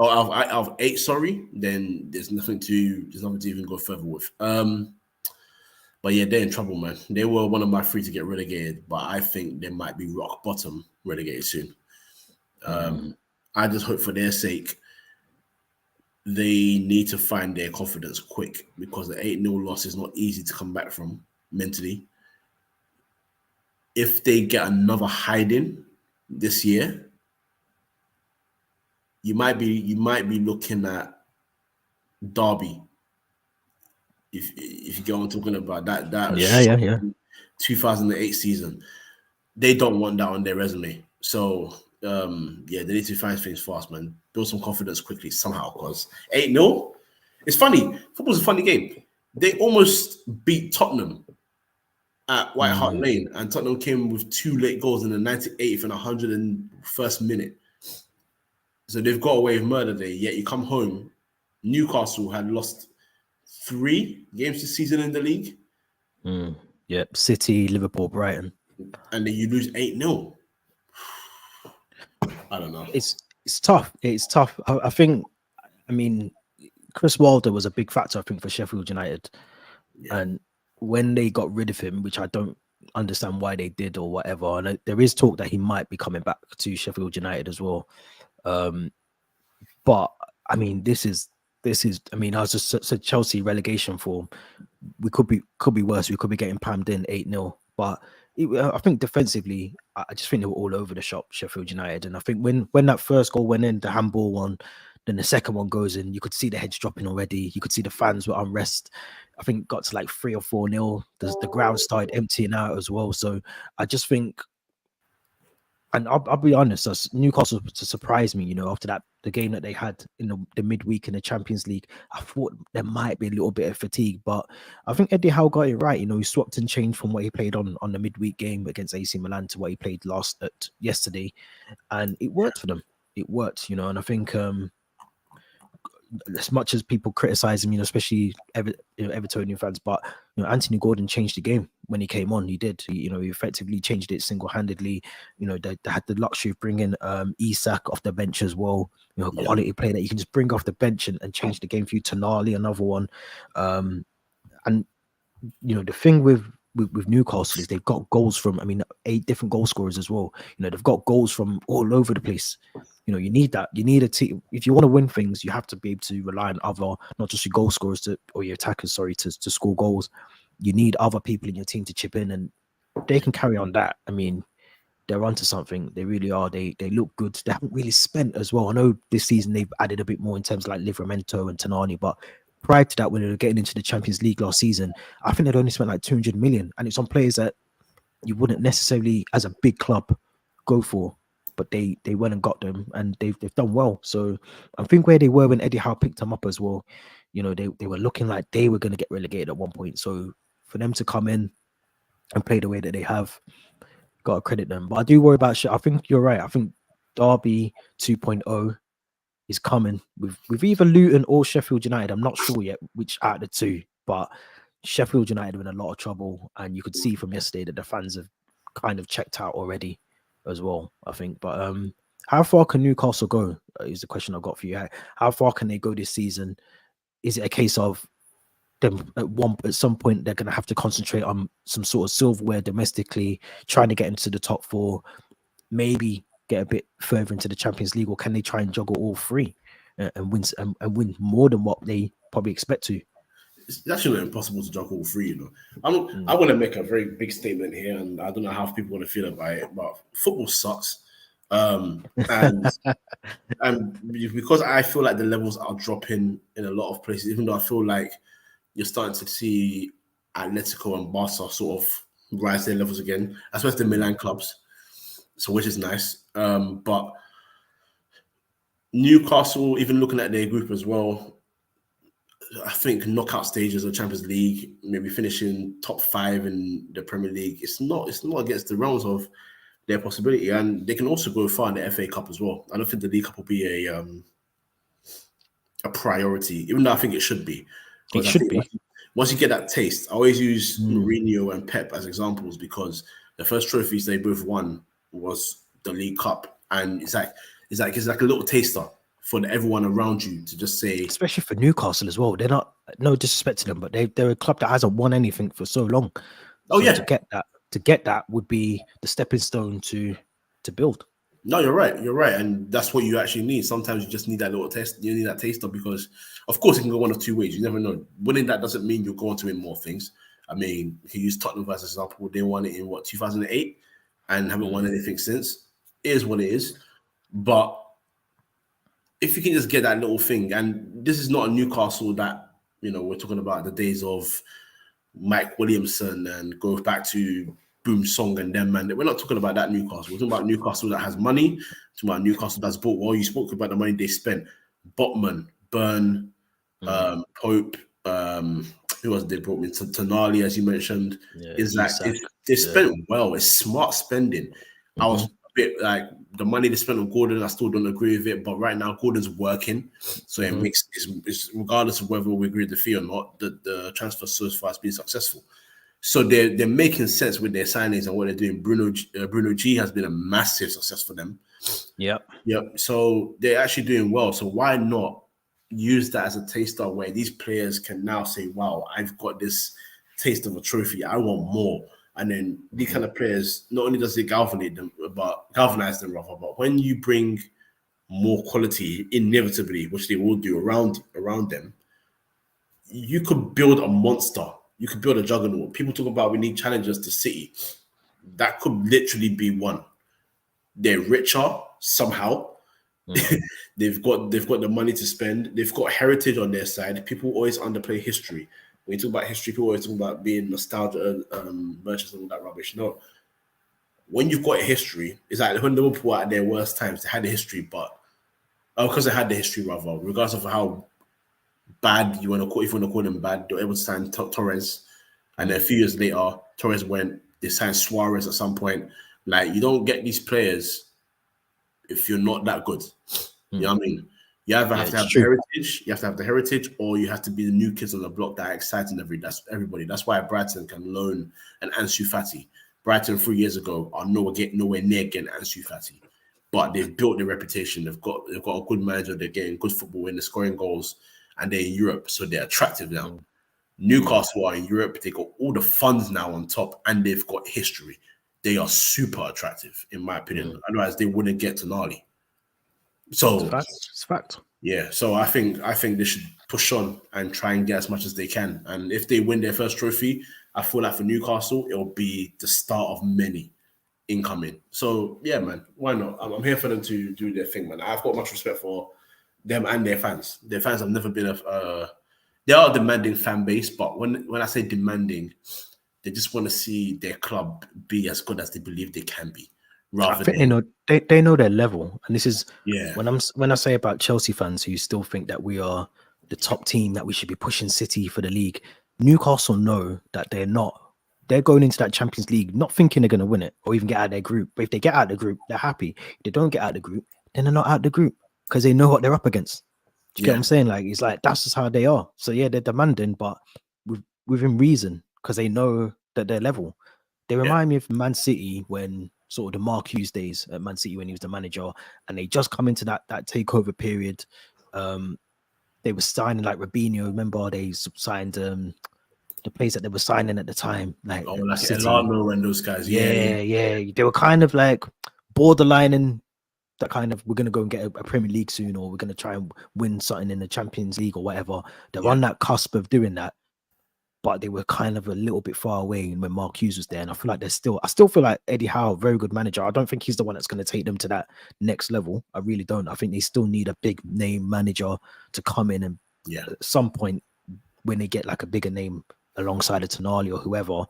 Or out of 8, sorry, then there's nothing to even go further with. But yeah, they're in trouble, man. They were one of my 3 to get relegated, but I think they might be rock bottom relegated soon. I just hope for their sake they need to find their confidence quick, because the 8-0 loss is not easy to come back from mentally. If they get another hiding this year, you might be looking at Derby. If you get what I'm talking about, that Yeah. 2008 season, they don't want that on their resume. So they need to find things fast, man. Build some confidence quickly somehow, because 8-0. It's funny. Football's a funny game. They almost beat Tottenham at White Hart Lane, and Tottenham came with 2 late goals in the 98th and 101st minute. So they've got away with murder day. Yet you come home, Newcastle had lost 3 games this season in the league. Yep, City, Liverpool, Brighton, and then you lose 8-0. I don't know. It's tough. It's tough. I think. I mean, Chris Wilder was a big factor, I think, for Sheffield United, and when they got rid of him, which I don't understand why they did or whatever, and there is talk that he might be coming back to Sheffield United as well. But I mean, this is. I mean, I was just said Chelsea relegation form. We could be worse. We could be getting pammed in 8-0. But I think defensively, I just think they were all over the shop, Sheffield United. And I think when that first goal went in, the handball one, then the second one goes in, you could see the heads dropping already. You could see the fans were unrest. I think it got to like 3 or 4-0. The ground started emptying out as well. So I just think. And I'll be honest, Newcastle to surprise me, after the game that they had in the midweek in the Champions League, I thought there might be a little bit of fatigue, but I think Eddie Howe got it right. He swapped and changed from what he played on the midweek game against AC Milan to what he played yesterday, and it worked for them. It worked, and I think as much as people criticize him, especially Evertonian fans, but Anthony Gordon changed the game when he came on. He did. He effectively changed it single-handedly. They had the luxury of bringing Isak off the bench as well. Quality player that you can just bring off the bench and change the game for you. Tonali, another one. And the thing with Newcastle is they've got goals from 8 different goal scorers as well. They've got goals from all over the place. You need that. You need a team. If you want to win things, you have to be able to rely on other, not just your goal scorers or your attackers, to score goals. You need other people in your team to chip in, and they can carry on that. I mean, they're onto something. They really are. They look good. They haven't really spent as well. I know this season they've added a bit more in terms of like Livramento and Tonali, but prior to that, when they were getting into the Champions League last season, I think they'd only spent like 200 million, and it's on players that you wouldn't necessarily, as a big club, go for. But they went and got them, and they've done well. So I think where they were when Eddie Howe picked them up as well, they were looking like they were going to get relegated at one point. So for them to come in and play the way that they have, got to credit them. But I do worry about shit. I think you're right. I think Derby 2.0 is coming with either Luton or Sheffield United. I'm not sure yet which out of the two, but Sheffield United are in a lot of trouble, and you could see from yesterday that the fans have kind of checked out already as well, I think. But how far can Newcastle go is the question I've got for you. How far can they go this season? Is it a case of them at some point they're going to have to concentrate on some sort of silverware domestically, trying to get into the top 4, maybe get a bit further into the Champions League, or can they try and juggle all 3 and win more than what they probably expect to? It's actually not impossible to juggle all 3. I want to make a very big statement here, and I don't know how people want to feel about it, but football sucks. And because I feel like the levels are dropping in a lot of places, even though I feel like you're starting to see Atletico and Barca sort of rise their levels again, especially the Milan clubs. So which is nice. But Newcastle, even looking at their group as well, I think knockout stages of Champions League, maybe finishing top 5 in the Premier League, it's not against the realms of their possibility, and they can also go far in the FA Cup as well. I don't think the League Cup will be a priority, even though I think it should be. It Because I should think be. once you get that taste, I always use Mourinho and Pep as examples because the first trophies they both won was the League Cup, and it's like a little taster for everyone around you to just say. Especially for Newcastle as well. They're not, no disrespect to them, but they're a club that hasn't won anything for so long. Oh So yeah, to get that would be the stepping stone to build. no, you're right, and that's what you actually need. Sometimes you just need that little test. You need that taster because, of course, it can go one of two ways. You never know. Winning that doesn't mean you're going to win more things. I mean, you can use Tottenham as an example. They won it in 2008 and haven't won anything since. It is what it is. But if you can just get that little thing, and this is not a Newcastle that, we're talking about the days of Mike Williamson and go back to Boom Song and them, man. We're not talking about that Newcastle. We're talking about Newcastle that has money. We're talking about Newcastle that's bought well. You spoke about the money they spent. Botman, Burn, Pope, who else they brought in? Tonali, as you mentioned. Yeah, is that Isak, they spent well. It's smart spending. I was a bit like the money they spent on Gordon. I still don't agree with it, but right now Gordon's working, so it makes it's regardless of whether we agree with the fee or not. The transfer so far has been successful, so they're making sense with their signings and what they're doing. Bruno G has been a massive success for them. Yep. So they're actually doing well. So why not use that as a taster where these players can now say, "Wow, I've got this taste of a trophy. I want more." And then these kind of players, not only does it galvanize them, but when you bring more quality, inevitably, which they will do around them, you could build a monster. You could build a juggernaut. People talk about we need challengers to City. That could literally be one. They're richer somehow. They've got the money to spend. They've got heritage on their side. People always underplay history. When you talk about history, people always talk about being nostalgia, merchants and all that rubbish. No. When you've got a history, it's like when Liverpool at their worst times, they had a history, but because they had the history, rather, regardless of how bad if you want to call them bad, they were able to sign Torres. And then a few years later, Torres went, they signed Suarez at some point. Like, you don't get these players if you're not that good. You know what I mean? You either have to have the heritage, or you have to be the new kids on the block that are exciting everybody. That's why Brighton can loan an Ansu Fati. Brighton 3 years ago are nowhere near getting Ansu Fati, but they've built their reputation. They've got a good manager. They're getting good football in, they're scoring goals, and they're in Europe, so they're attractive now. Newcastle are in Europe. They got all the funds now on top, and they've got history. They are super attractive, in my opinion. Otherwise, they wouldn't get to Tonali. So It's fact. Yeah, so I think they should push on and try and get as much as they can. And if they win their first trophy, I feel like for Newcastle, it'll be the start of many incoming. So yeah, man, why not? I'm here for them to do their thing, man. I've got much respect for them and their fans. Their fans have never been they are a demanding fan base, but when I say demanding, they just want to see their club be as good as they believe they can be. I think they know their level, and this is Yeah. when I say about Chelsea fans who still think that we are the top team, that we should be pushing City for the league. Newcastle know that they're not. They're going into that Champions League not thinking they're going to win it or even get out of their group. But if they get out of the group, they're happy. If they don't get out of the group, then they're not out of the group because they know what they're up against. Do you get what I'm saying? Like, it's like that's just how they are. So yeah, they're demanding, but within reason, because they know that they're level. They remind me of Man City when sort of the Mark Hughes days at Man City when he was the manager, and they just come into that takeover period. They were signing like Robinho. Remember they signed the players that they were signing at the time, like Elano and those guys. Yeah. They were kind of like borderline in that kind of, we're going to go and get a Premier League soon, or we're going to try and win something in the Champions League or whatever. They're on that cusp of doing that. But they were kind of a little bit far away when Mark Hughes was there. And I feel like I still feel like Eddie Howe, very good manager. I don't think he's the one that's going to take them to that next level. I really don't. I think they still need a big name manager to come in and at some point when they get like a bigger name alongside of Tonali or whoever,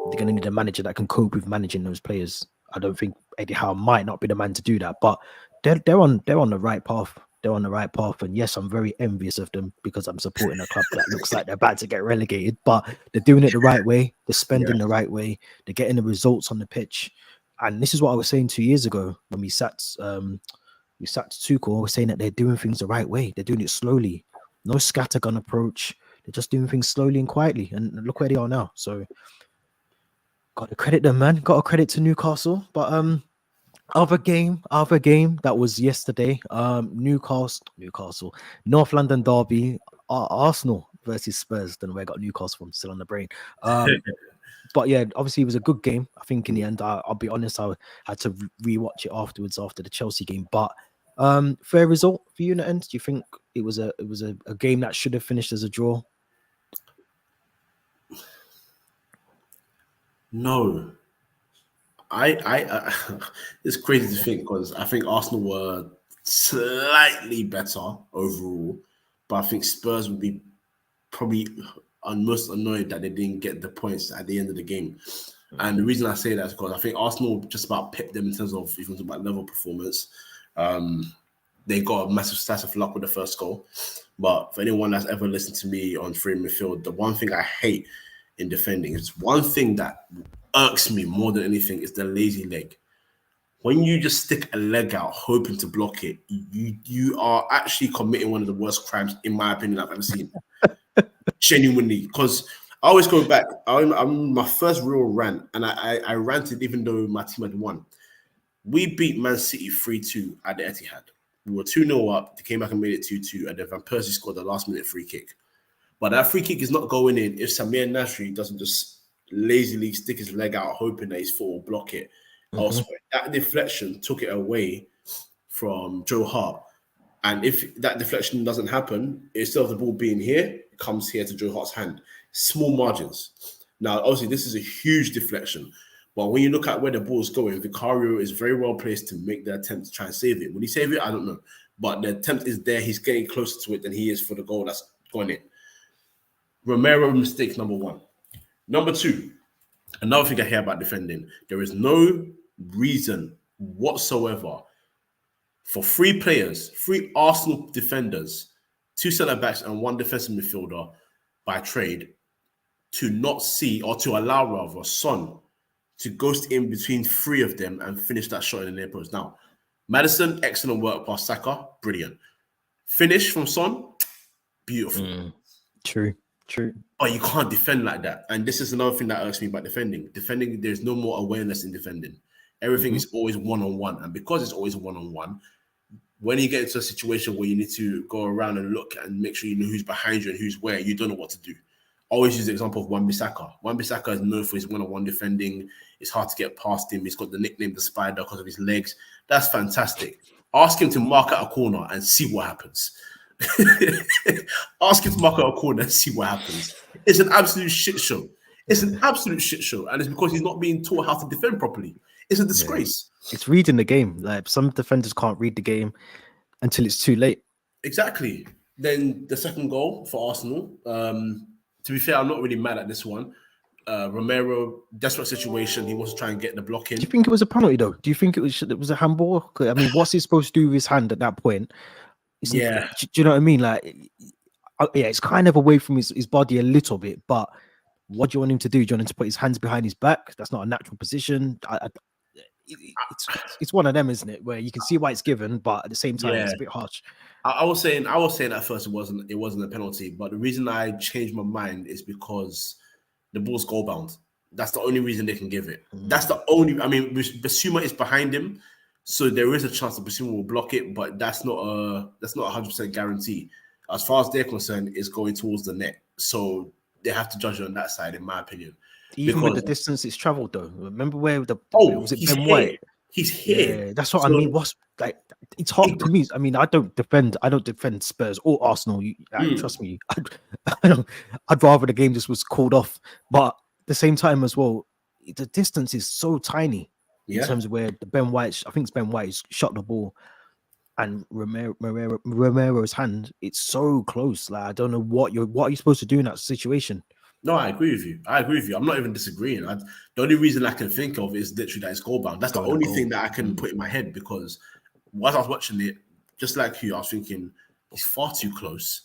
they're going to need a manager that can cope with managing those players. I don't think Eddie Howe might not be the man to do that, but they're on the right path. They're on the right path, and yes, I'm very envious of them because I'm supporting a club that looks like they're about to get relegated. But they're doing it the right way. They're spending the right way. They're getting the results on the pitch, and this is what I was saying 2 years ago when we sat Tuchel. I was saying that they're doing things the right way. They're doing it slowly, no scattergun approach. They're just doing things slowly and quietly, and look where they are now. So, got to credit them, man. Got to credit to Newcastle, but other game that was yesterday. Newcastle, North London derby, Arsenal versus Spurs. Don't know where I got Newcastle from. Still on the brain. But yeah, obviously it was a good game. I think in the end, I'll be honest, I had to rewatch it afterwards after the Chelsea game. But fair result for you in the end. Do you think it was a game that should have finished as a draw? No. I it's crazy to think because I think Arsenal were slightly better overall, but I think Spurs would be probably most annoyed that they didn't get the points at the end of the game. And the reason I say that is because I think Arsenal just about pipped them in terms of, if you want to talk about level performance. They got a massive stat of luck with the first goal. But for anyone that's ever listened to me on free midfield, the one thing I hate in defending is one thing that irks me more than anything is the lazy leg. When you just stick a leg out hoping to block it, you are actually committing one of the worst crimes, in my opinion, I've ever seen. Genuinely, because I always go back. I'm my first real rant, and I ranted even though my team had won. We beat Man City 3-2 at the Etihad. We were 2-0 up. They came back and made it 2-2, and then Van Persie scored the last-minute free kick. But that free kick is not going in if Samir Nasri doesn't just lazily stick his leg out hoping that his foot will block it elsewhere. That deflection took it away from Joe Hart. And if that deflection doesn't happen, instead of the ball being here, it comes here to Joe Hart's hand. Small margins. Now, obviously, this is a huge deflection. But when you look at where the ball is going, Vicario is very well placed to make the attempt to try and save it. Will he save it? I don't know. But the attempt is there. He's getting closer to it than he is for the goal that's going in. Romero mistake number one. Number two, another thing I hear about defending, there is no reason whatsoever for three Arsenal defenders, 2 centre-backs and 1 defensive midfielder by trade, to not see, or to allow rather, Son to ghost in between 3 of them and finish that shot in the near post. Now, Maddison, excellent work past Saka, brilliant. Finish from Son, beautiful. True. But you can't defend like that. And this is another thing that irks me about defending. Defending, there's no more awareness in defending. Everything is always one-on-one. And because it's always one-on-one, when you get into a situation where you need to go around and look and make sure you know who's behind you and who's where, you don't know what to do. Always use the example of Wan-Bissaka. Wan-Bissaka is known for his one-on-one defending. It's hard to get past him. He's got the nickname the Spider because of his legs. That's fantastic. Ask him to mark out a corner and see what happens. Ask him to mark out a corner and see what happens. It's an absolute shit show. And it's because he's not being taught how to defend properly. It's a disgrace. Yeah. It's reading the game. Like, some defenders can't read the game until it's too late. Exactly. Then the second goal for Arsenal. To be fair, I'm not really mad at this one. Romero, desperate situation. He wants to try and get the block in. Do you think it was a penalty though? Do you think it was a handball? I mean, what's he supposed to do with his hand at that point? Do you know what I mean? Like, yeah, it's kind of away from his body a little bit, but what do you want him to do? Do you want him to put his hands behind his back? That's not a natural position. It's one of them, isn't it? Where you can see why it's given, but at the same time, it's a bit harsh. I was saying at first it wasn't a penalty, but the reason I changed my mind is because the ball's goal bound. That's the only reason they can give it. That's the only. I mean, Basuma is behind him, so there is a chance that Basuma will block it, but that's not a 100% guarantee. As far as they're concerned, it's going towards the net, so they have to judge it on that side, in my opinion. Even with the distance it's travelled, though. Remember where was it Ben White? He's here. Yeah, that's what I mean. What's like? It's hard to me. I mean, I don't defend Spurs or Arsenal. Trust me. I'd rather the game just was called off. But at the same time as well, the distance is so tiny in terms of where the Ben White. I think it's Ben White shot the ball, and Romero's hand. It's so close. Like, I don't know what are you supposed to do in that situation. No, I agree with you. I'm not even disagreeing. The only reason I can think of is literally that it's goal bound. That's the Going to only goal. thing that I can put in my head, because whilst I was watching it, just like you, I was thinking he's far too close.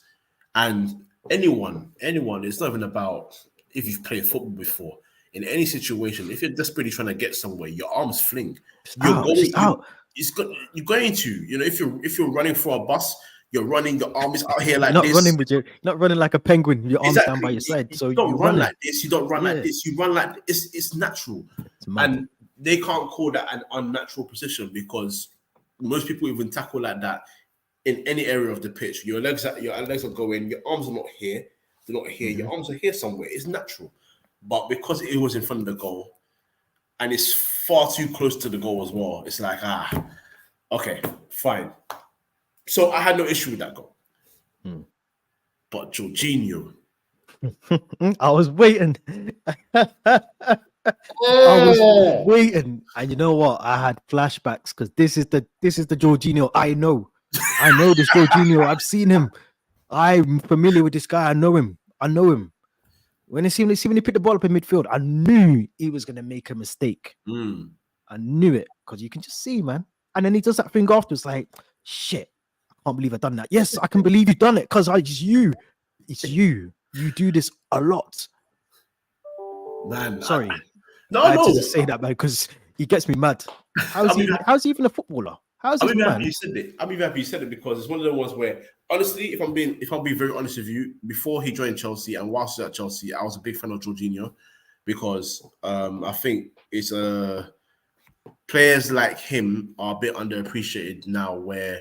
And anyone, it's not even about if you've played football before. In any situation, if you're desperately trying to get somewhere, your arms fling. It's just out. You're going to, if you're running for a bus, you're running, your arm is out here like You're this. you're not running like a penguin. Your arms down by Exactly. your side. You So don't you're run running. like this. You don't run like Yeah. this. You run like it's natural. It's mad. And they can't call that an unnatural position, because most people even tackle like that in any area of the pitch. Your legs are going. Your arms are not here. They're not here. Your arms are here somewhere. It's natural. But because it was in front of the goal, and it's far too close to the goal as well, it's like, okay, fine. So I had no issue with that goal. But Jorginho, I was waiting. I was waiting, and you know what? I had flashbacks, because this is the Jorginho I know. I know this Jorginho. I've seen him. I'm familiar with this guy. I know him. When he picked the ball up in midfield, I knew he was gonna make a mistake. I knew it, because you can just see, man. And then he does that thing after. It's like, shit, I can't believe I've done that. Yes, I can believe you've done it, because it's you. It's you. You do this a lot. man. Sorry. I had to just say that, man, because he gets me mad. How's he even a footballer? How's he I'm man? happy you said it. I'm even happy you said it, because it's one of the ones where, honestly, if I'm being very honest with you, before he joined Chelsea and whilst he was at Chelsea, I was a big fan of Jorginho, because I think it's players like him are a bit underappreciated now, where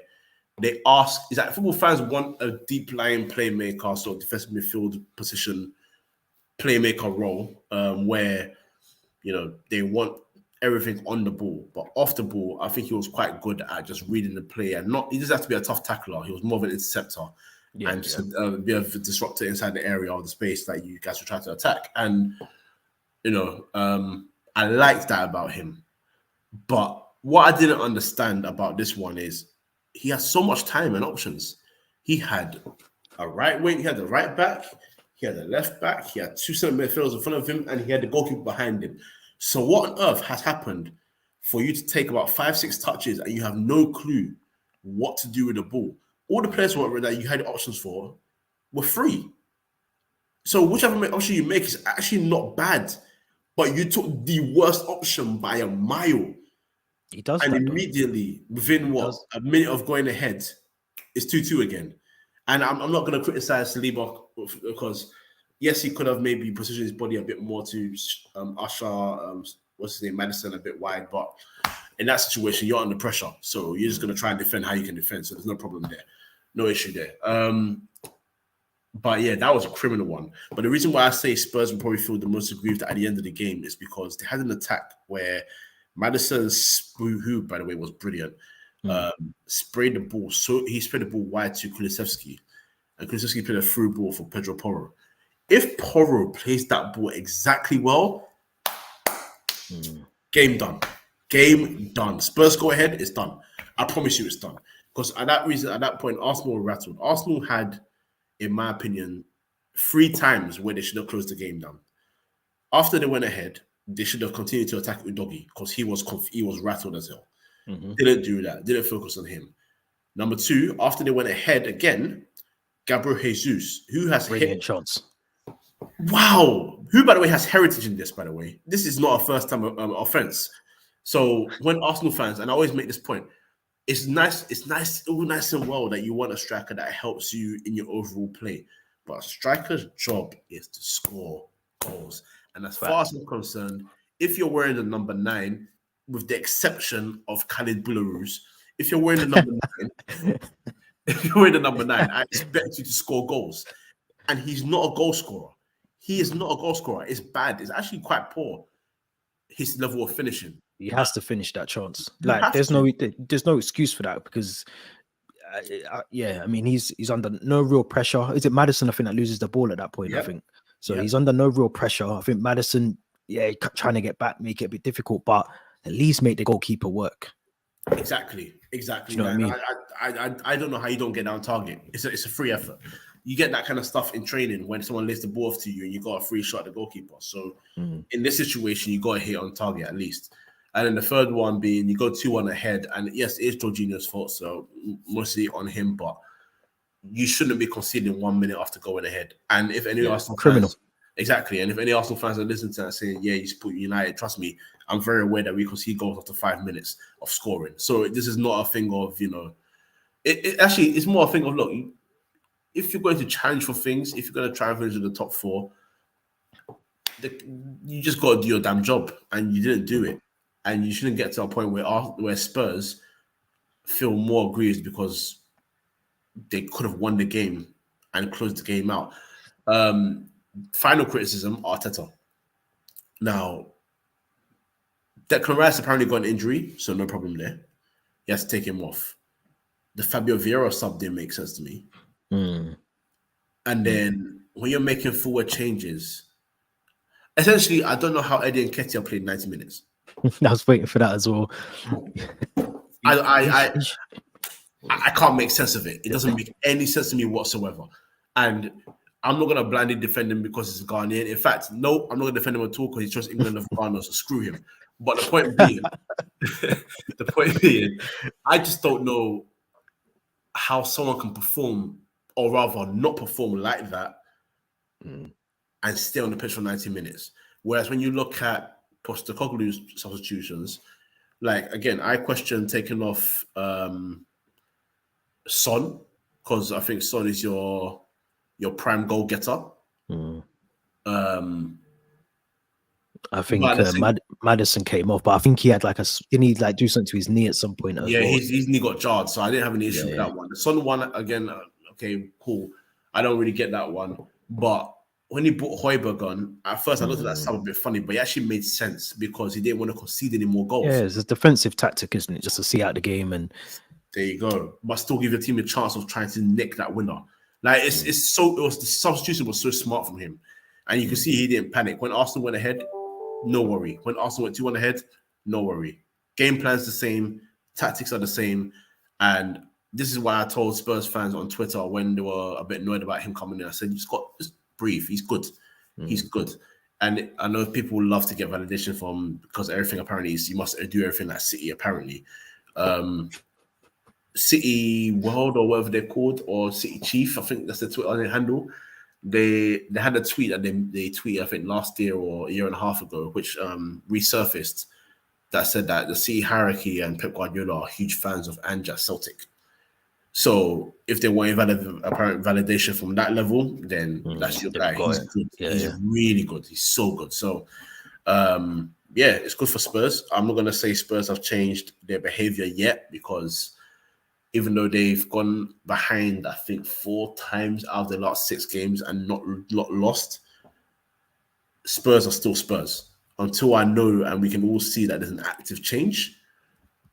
they ask, is that football fans want a deep lying playmaker, sort of defensive midfield position playmaker role, where they want everything on the ball, but off the ball, I think he was quite good at just reading the play, and he doesn't have to be a tough tackler. He was more of an interceptor and just a bit of a disruptor inside the area of the space that you guys were trying to attack. And I liked that about him. But what I didn't understand about this one is he has so much time and options. He had a right wing, he had the right back, he had the left back, he had two centre midfielders in front of him, and he had the goalkeeper behind him. So what on earth has happened for you to take about 5-6 touches and you have no clue what to do with the ball? All the players that you had options for were free. So whichever option you make is actually not bad, but you took the worst option by a mile. He does, and that, immediately within a minute of going ahead, it's 2-2 again. And I'm not going to criticize Saliba, because yes, he could have maybe positioned his body a bit more to usher what's his name, Madison, a bit wide. But in that situation, you're under pressure, so you're just going to try and defend how you can defend. So there's no problem there, no issue there. But yeah, that was a criminal one. But the reason why I say Spurs will probably feel the most aggrieved at the end of the game is because they had an attack where Madison's, who by the way was brilliant, sprayed the ball. So he sprayed the ball wide to Kulusevski, and Kulusevski played a through ball for Pedro Porro. If Porro plays that ball exactly well, game done. Game done. Spurs go ahead, it's done. I promise you it's done. Because at that point, Arsenal were rattled. Arsenal had, in my opinion, 3 times where they should have closed the game down. After they went ahead, they should have continued to attack Udogi, because he was rattled as hell. Didn't do that. Didn't focus on him. Number 2, after they went ahead again, Gabriel Jesus, who has brilliant chance. Wow. Who, by the way, has heritage in this, by the way. This is not a first-time offense. So when Arsenal fans, and I always make this point, it's all nice and well that you want a striker that helps you in your overall play. But a striker's job is to score goals. And as far as I'm concerned, if you're wearing the number 9, with the exception of Khalid Boularus, if you're wearing the number 9, I expect you to score goals. And he's not a goal scorer. He is not a goal scorer. It's bad. It's actually quite poor, his level of finishing. He has to finish that chance. Like, there's no excuse for that, because I mean, he's under no real pressure. Is it Madison, I think, that loses the ball at that point? Yep. I think so. Yep. He's under no real pressure. I think Madison, trying to get back, make it a bit difficult, but at least make the goalkeeper work. Exactly. You know what I mean? I don't know how you don't get down target. It's a free effort. you get that kind of stuff in training when someone lays the ball off to you and you got a free shot at the goalkeeper. So in this situation, you got to hit on target at least. And then the third one being you go 2-1 ahead, and yes, it's Jorginho's fault, so mostly on him, but you shouldn't be conceding 1 minute after going ahead. And if any Arsenal criminal. fans, exactly, and if any Arsenal fans are listening to that saying, yeah, you support United, trust me, I'm very aware that we concede goals after 5 minutes of scoring. So this is not a thing of, it actually, it's more a thing of, look, if you're going to challenge for things, if you're going to try and finish in the top 4, you just got to do your damn job, and you didn't do it. And you shouldn't get to a point where Spurs feel more aggrieved because they could have won the game and closed the game out. Final criticism, Arteta. Now, Declan Rice apparently got an injury, so no problem there. He has to take him off. The Fabio Vieira sub didn't make sense to me. And then when you're making forward changes, essentially, I don't know how Eddie Nketiah played 90 minutes. I was waiting for that as well. I can't make sense of it. It doesn't make any sense to me whatsoever. And I'm not going to blindly defend him because he's a Ghanaian. In fact, no, I'm not going to defend him at all because he trusts England of Ghana, so screw him. But the point being, I just don't know how someone can perform, or rather not perform like that and stay on the pitch for 90 minutes. Whereas when you look at Postecoglou's substitutions, like, again, I question taking off Son, because I think Son is your prime goal getter. I think Madison came off, but I think he had didn't he do something to his knee at some point? Yeah, his knee got jarred, so I didn't have any issue with that one. The Son one, again, okay, cool. I don't really get that one, but when he brought Højbjerg on, at first I looked at that sub a bit funny, but it actually made sense because he didn't want to concede any more goals. Yeah, it's a defensive tactic, isn't it? Just to see out the game, and there you go. But still give your team a chance of trying to nick that winner. Like the substitution was so smart from him, and you can see he didn't panic when Arsenal went ahead. No worry. When Arsenal went 2-1 ahead, no worry. Game plan's the same, tactics are the same, and this is why I told Spurs fans on Twitter when they were a bit annoyed about him coming in. I said, just breathe. He's good. He's good. And I know people love to get validation from because everything apparently is you must do everything like City apparently. City World or whatever they're called, or City Chief, I think that's the Twitter handle. They had a tweet that they tweeted, I think, last year or a year and a half ago, which resurfaced, that said that the City hierarchy and Pep Guardiola are huge fans of Anja Celtic. So if they want apparent validation from that level, then that's your guy. He's good. He's really good. He's so good. So it's good for Spurs. I'm not going to say Spurs have changed their behavior yet, because even though they've gone behind, I think 4 times out of the last 6 games and not lost, Spurs are still Spurs. Until I know and we can all see that there's an active change,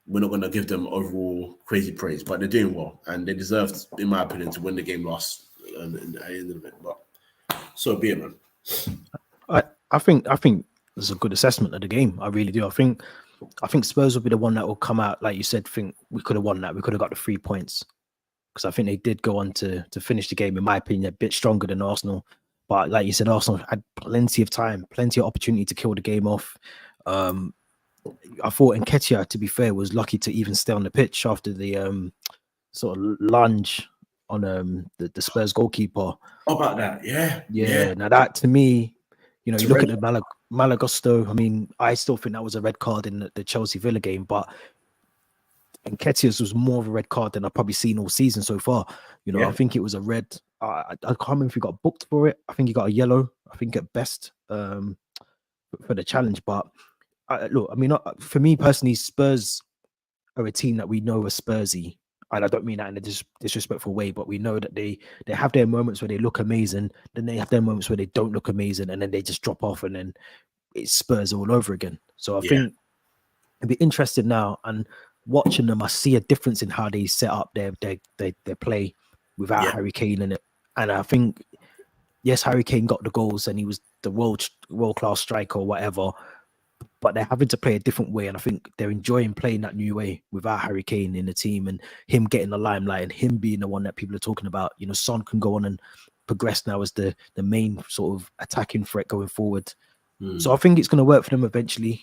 we're not going to give them overall crazy praise, but they're doing well and they deserved, in my opinion, to win the game last at the end of it. But so be it, man. I think it's a good assessment of the game. I really do. I think Spurs will be the one that will come out, like you said. Think we could have won that. We could have got the 3 points, because I think they did go on to finish the game, in my opinion, a bit stronger than Arsenal. But like you said, Arsenal had plenty of time, plenty of opportunity to kill the game off. I thought Nketiah, to be fair, was lucky to even stay on the pitch after the sort of lunge on the Spurs goalkeeper. How about that? Yeah. Now that, to me, you look at the Malagusto. I mean, I still think that was a red card in the Chelsea Villa game, but Nketiah's was more of a red card than I've probably seen all season so far. I think it was a red. I can't remember if he got booked for it. I think he got a yellow, I think, at best, for the challenge. But look, I mean, for me personally, Spurs are a team that we know are Spursy. And I don't mean that in a disrespectful way, but we know that they have their moments where they look amazing, then they have their moments where they don't look amazing, and then they just drop off, and then it's Spurs all over again. So I think I'd be interested now, and watching them, I see a difference in how they set up their play without Harry Kane in it. And I think, yes, Harry Kane got the goals and he was the world-class striker or whatever, but they're having to play a different way. And I think they're enjoying playing that new way without Harry Kane in the team and him getting the limelight and him being the one that people are talking about. You know, Son can go on and progress now as the main sort of attacking threat going forward. So I think it's going to work for them eventually.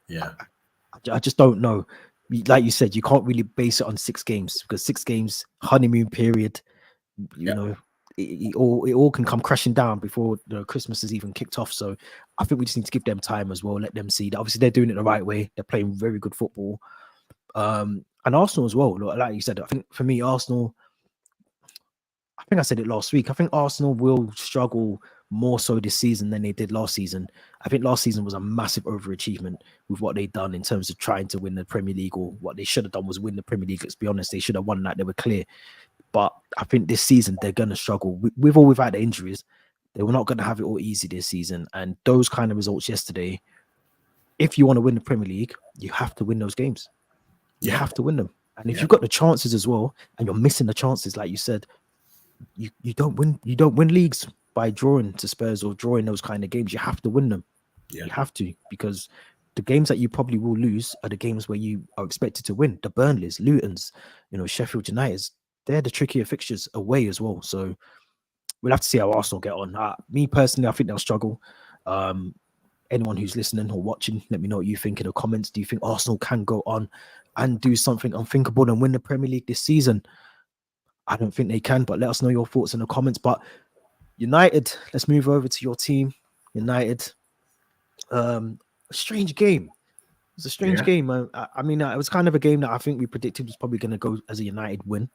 Yeah. I just don't know. Like you said, you can't really base it on 6 games because 6 games, honeymoon period, you know, it all can come crashing down before the Christmas is even kicked off. So I think we just need to give them time as well. Let them see that obviously they're doing it the right way. They're playing very good football. And Arsenal as well. Like you said, I think for me, Arsenal, I think I said it last week. I think Arsenal will struggle more so this season than they did last season. I think last season was a massive overachievement with what they've done in terms of trying to win the Premier League, or what they should have done was win the Premier League. Let's be honest, they should have won that. They were clear. But I think this season they're going to struggle with or without the injuries. They were not going to have it all easy this season. And those kind of results yesterday, if you want to win the Premier League, you have to win those games. You have to win them. And if you've got the chances as well, and you're missing the chances, like you said, you don't win leagues by drawing to Spurs or drawing those kind of games. You have to win them. You have to, because the games that you probably will lose are the games where you are expected to win. The Burnleys, Lutons, you know, Sheffield United, they're the trickier fixtures away as well. So we'll have to see how Arsenal get on. Me personally, I think they'll struggle. Anyone who's listening or watching, let me know what you think in the comments. Do you think Arsenal can go on and do something unthinkable and win the Premier League this season? I don't think they can, but let us know your thoughts in the comments. But United, let's move over to your team. United, a strange game. It was a strange game. I mean, it was kind of a game that I think we predicted was probably going to go as a United win.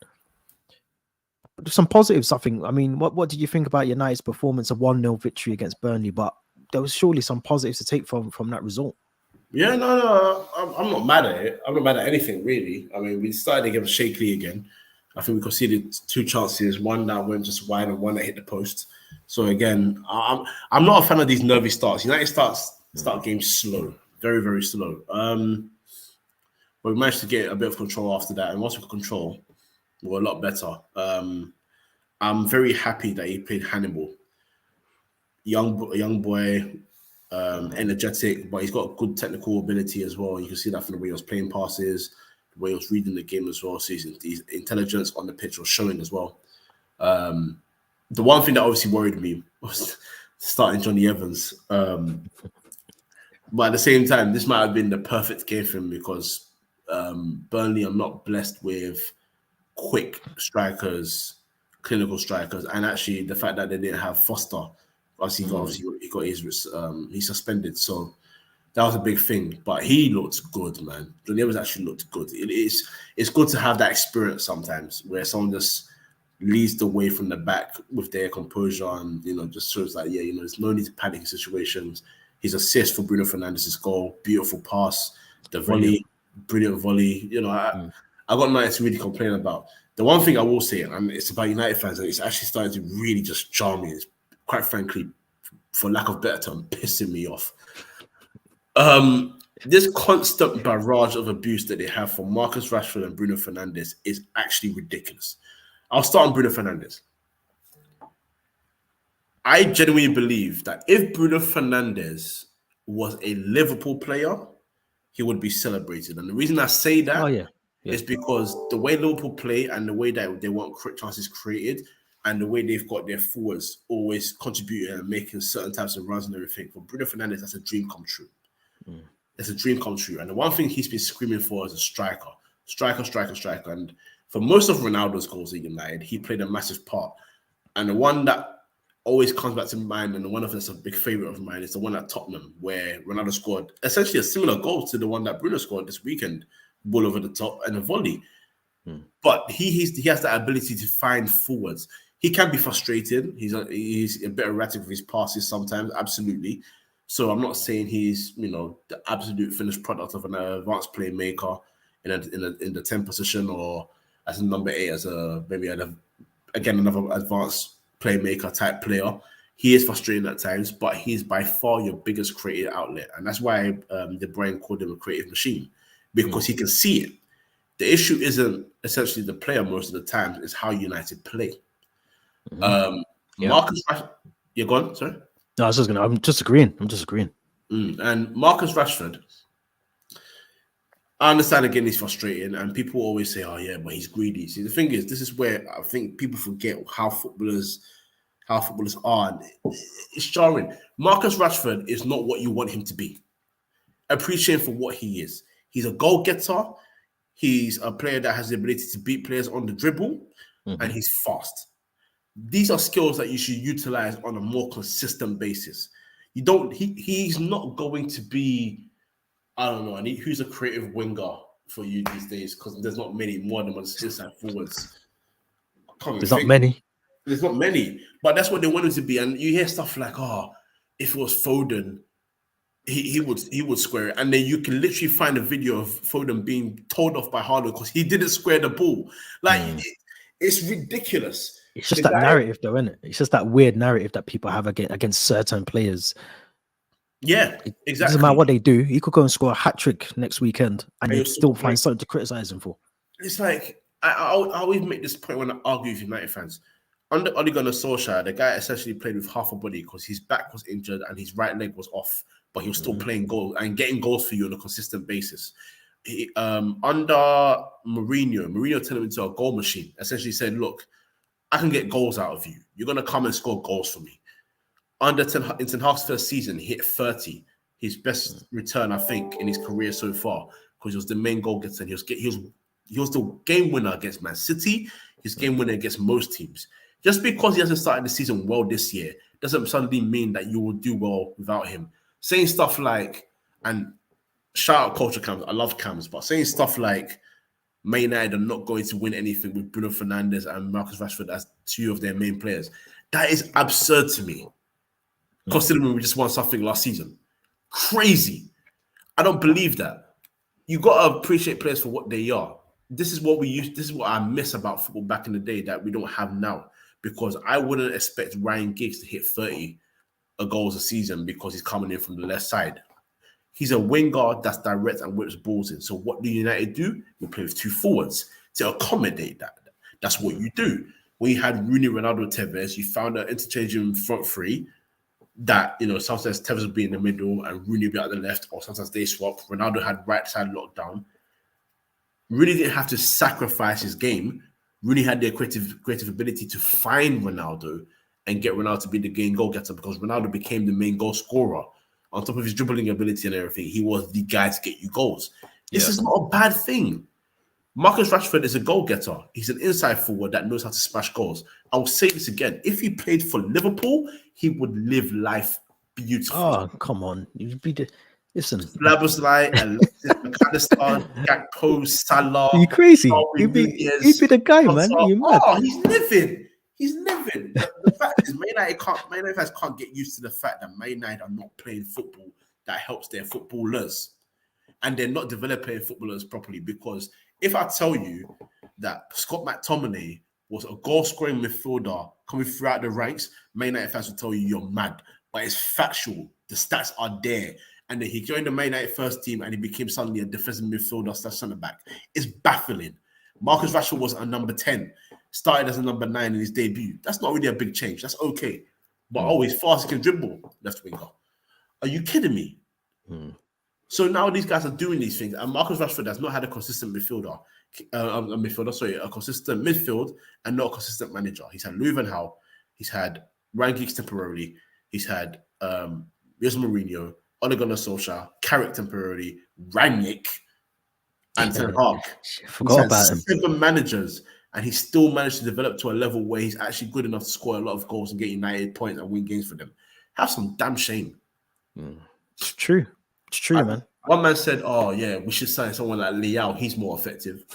Some positives, I think. I mean, what did you think about United's performance, a 1-0 victory against Burnley? But there was surely some positives to take from that result. Yeah, no, I'm not mad at it. I'm not mad at anything, really. I mean, we started the game shakily again. I think we conceded 2 chances, one that went just wide and one that hit the post. So again, I'm not a fan of these nervy starts. United start games slow, very, very slow. But we managed to get a bit of control after that, and once we got control, we were a lot better. I'm very happy that he played Hannibal. Young boy, energetic, but he's got good technical ability as well. You can see that from the way he was playing passes, the way he was reading the game as well. So his intelligence on the pitch was showing as well. The one thing that obviously worried me was starting Johnny Evans. But at the same time, this might have been the perfect game for him because Burnley are not blessed with quick strikers, clinical strikers, and actually the fact that they didn't have Foster. Obviously, he got his he's suspended, so that was a big thing. But he looked good, man. Johnny Evans actually looked good. It's good to have that experience sometimes where someone just leads the way from the back with their composure and just shows that there's no need to panic in situations. His assist for Bruno Fernandes's goal, beautiful pass, the volley, brilliant volley. I got nothing to really complain about. The one thing I will say, and it's about United fans, and it's actually starting to really just charm me. It's quite frankly, for lack of better term, pissing me off. This constant barrage of abuse that they have for Marcus Rashford and Bruno Fernandes is actually ridiculous. I'll start on Bruno Fernandes. I genuinely believe that if Bruno Fernandes was a Liverpool player, he would be celebrated. And the reason I say that is because the way Liverpool play and the way that they want chances created and the way they've got their forwards always contributing and making certain types of runs and everything, for Bruno Fernandes, that's a dream come true. It's a dream come true. And the one thing he's been screaming for is a striker. And for most of Ronaldo's goals at United, he played a massive part. And the one that always comes back to mind, and the one that's a big favorite of mine, is the one at Tottenham, where Ronaldo scored essentially a similar goal to the one that Bruno scored this weekend, ball over the top and a volley. But he has the ability to find forwards. He can be frustrated. He's a bit erratic with his passes sometimes, absolutely. So I'm not saying he's the absolute finished product of an advanced playmaker in the 10 position or as a number 8 as another advanced playmaker type player. He is frustrating at times, but he's by far your biggest creative outlet, and that's why De Bruyne called him a creative machine, because he can see it. The issue isn't essentially the player most of the time; it's how United play. Marcus, you're gone. Sorry. No, I'm just agreeing. And Marcus Rashford, I understand again he's frustrating, and people always say, "Oh yeah, but he's greedy." See, the thing is, this is where I think people forget how footballers are. And it's jarring. Marcus Rashford is not what you want him to be. Appreciate him for what he is. He's a goal getter. He's a player that has the ability to beat players on the dribble, and he's fast. These are skills that you should utilize on a more consistent basis. You don't. He's not going to be. I don't know. Who's a creative winger for you these days? Because there's not many more than inside forwards. There's not many. There's not many, but that's what they want him to be. And you hear stuff like, "Oh, if it was Foden, he would square it." And then you can literally find a video of Foden being told off by Harlow because he didn't square the ball. Like it's ridiculous. It's just that narrative, though, isn't it? It's just that weird narrative that people have against certain players. Yeah, exactly. It doesn't matter what they do. He could go and score a hat-trick next weekend and you'd still find something to criticize him for. It's like, I always make this point when I argue with United fans. Under Ole Gunnar Solskjaer, the guy essentially played with half a body because his back was injured and his right leg was off, but he was still playing goals and getting goals for you on a consistent basis. Under Mourinho turned him into a goal machine. Essentially said, "Look, I can get goals out of you. You're going to come and score goals for me." Under Ten Hag's first season, he hit 30, his best return, I think, in his career so far, because he was the main goal getter. He was the game winner against Man City. He's game winner against most teams. Just because he hasn't started the season well this year doesn't suddenly mean that you will do well without him. Saying stuff like, and shout out culture cams, I love cams, but saying stuff like Man United are not going to win anything with Bruno Fernandes and Marcus Rashford as two of their main players, that is absurd to me. Considering we just won something last season. Crazy. I don't believe that. You got to appreciate players for what they are. This is what I miss about football back in the day that we don't have now. Because I wouldn't expect Ryan Giggs to hit 30 goals a season because he's coming in from the left side. He's a winger that's direct and whips balls in. So what do United do? We play with two forwards to accommodate that. That's what you do. When you had Rooney, Ronaldo, Tevez, you found an interchanging front three that, sometimes Tevez would be in the middle and Rooney would be at the left, or sometimes they swap. Ronaldo had right side locked down. Rooney didn't have to sacrifice his game. Rooney had the creative ability to find Ronaldo and get Ronaldo to be the game goal getter because Ronaldo became the main goal scorer. On top of his dribbling ability and everything, he was the guy to get you goals. This is not a bad thing. Marcus Rashford is a goal getter. He's an inside forward that knows how to smash goals. I will say this again. If he played for Liverpool, he would live life beautifully. Oh, come on. You'd be listen. Szoboszlai, Alexis McAllister, Gakpo, Salah. Are you crazy? He'd be the guy, man. You're mad. Oh, he's living. The fact is, Man United fans can't get used to the fact that Man United are not playing football that helps their footballers. And they're not developing footballers properly, because if I tell you that Scott McTominay was a goal-scoring midfielder coming throughout the ranks, Man United fans will tell you you're mad. But it's factual. The stats are there. And then he joined the Man United first team and he became suddenly a defensive midfielder / centre-back. It's baffling. Marcus Rashford was a number 10, started as a number 9 in his debut. That's not really a big change. That's okay. But always fast, he can dribble, left winger. Are you kidding me? So now these guys are doing these things, and Marcus Rashford has not had a consistent a consistent midfield, and not a consistent manager. He's had Louis van Gaal, he's had Ryan Giggs temporarily, he's had Jose Mourinho, Ole Gunnar Solskjaer, Carrick temporarily, Rangnick, and Ten Hag. Forgot about him. 7 managers, and he still managed to develop to a level where he's actually good enough to score a lot of goals and get United points and win games for them. Have some damn shame. It's true. It's true, man. One man said, "Oh yeah, we should sign someone like Liao. He's more effective.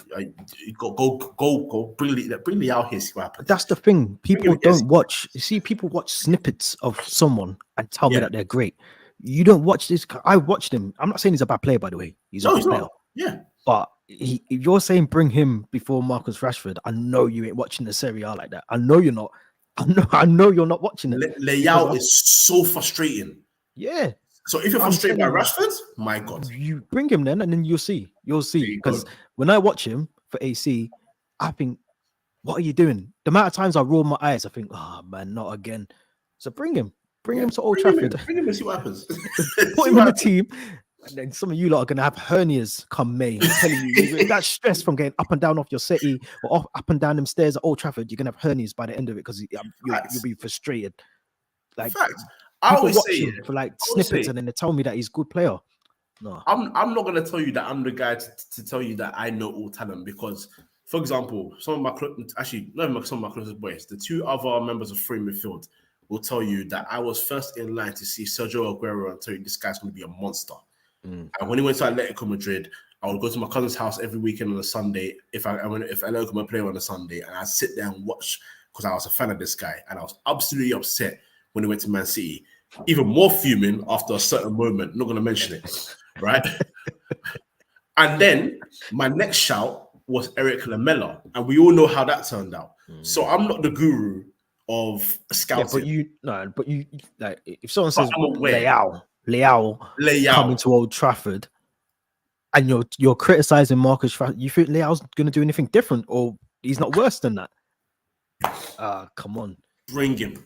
Go, bring Liao here. See what happens." That's the thing. People don't watch. You see, people watch snippets of someone and tell me that they're great. You don't watch this. I watched him. I'm not saying he's a bad player, by the way. He's a good player. Yeah, but if you're saying bring him before Marcus Rashford, I know you ain't watching the Serie A like that. I know you're not. I know you're not watching it. Liao is so frustrating. Yeah. So if you're frustrated by Rashford, my God, you bring him then, and then you'll see. Because when I watch him for AC, I think, what are you doing? The amount of times I roll my eyes, I think, oh man, not again. So bring him. Bring him to Old Bring him Trafford. Bring him and see what happens. Put him in the team. And then some of you lot are going to have hernias come May. I'm telling you, that stress from getting up and down off your settee or up and down them stairs at Old Trafford, you're going to have hernias by the end of it because you'll be frustrated. Like, Facts. I people always watch say him for like snippets and then they tell me that he's a good player. No. I'm not gonna tell you that I'm the guy to tell you that I know all talent because, for example, some of my actually not even some of my closest boys, the two other members of free midfield will tell you that I was first in line to see Sergio Aguero and tell you this guy's gonna be a monster. And when he went to Atletico Madrid, I would go to my cousin's house every weekend on a Sunday if Atletico would play on a Sunday, and I'd sit there and watch because I was a fan of this guy, and I was absolutely upset when he went to Man City. Even more fuming after a certain moment. Not going to mention it, right? And then my next shout was Eric Lamela, and we all know how that turned out. So I'm not the guru of scouting. Yeah, but you like if someone says I'm aware. Leao coming to Old Trafford, and you're criticizing Marcus Rashford, you think Leao's going to do anything different, or he's not worse than that? Come on, bring him.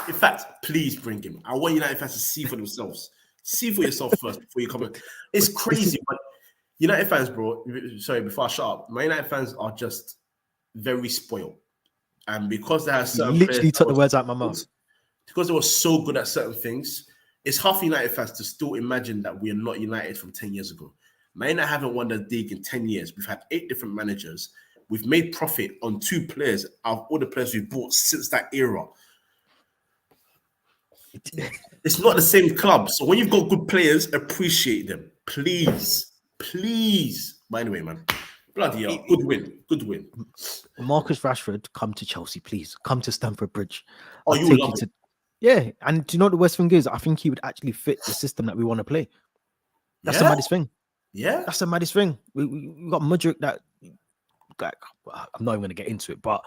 In fact, please bring him. I want United fans to see for themselves. See for yourself first before you come in. It's crazy, but United fans, bro. Sorry, before I shut up, my United fans are just very spoiled, and because they have certain literally took the words out of my mouth. Because they were so good at certain things, it's half United fans to still imagine that we are not United from 10 years ago. Man United haven't won the league in 10 years. We've had 8 different managers. We've made profit on 2 players out of all the players we've bought since that era. It's not the same club. So when you've got good players, appreciate them. Please. But anyway, man. Bloody hell. Good win. Marcus Rashford, come to Chelsea, please. Come to Stamford Bridge. Oh, you love it. Yeah. And do you know what the worst thing is? I think he would actually fit the system that we want to play. That's the maddest thing. Yeah. That's the maddest thing. We got Mudryk that, like, I'm not even going to get into it, but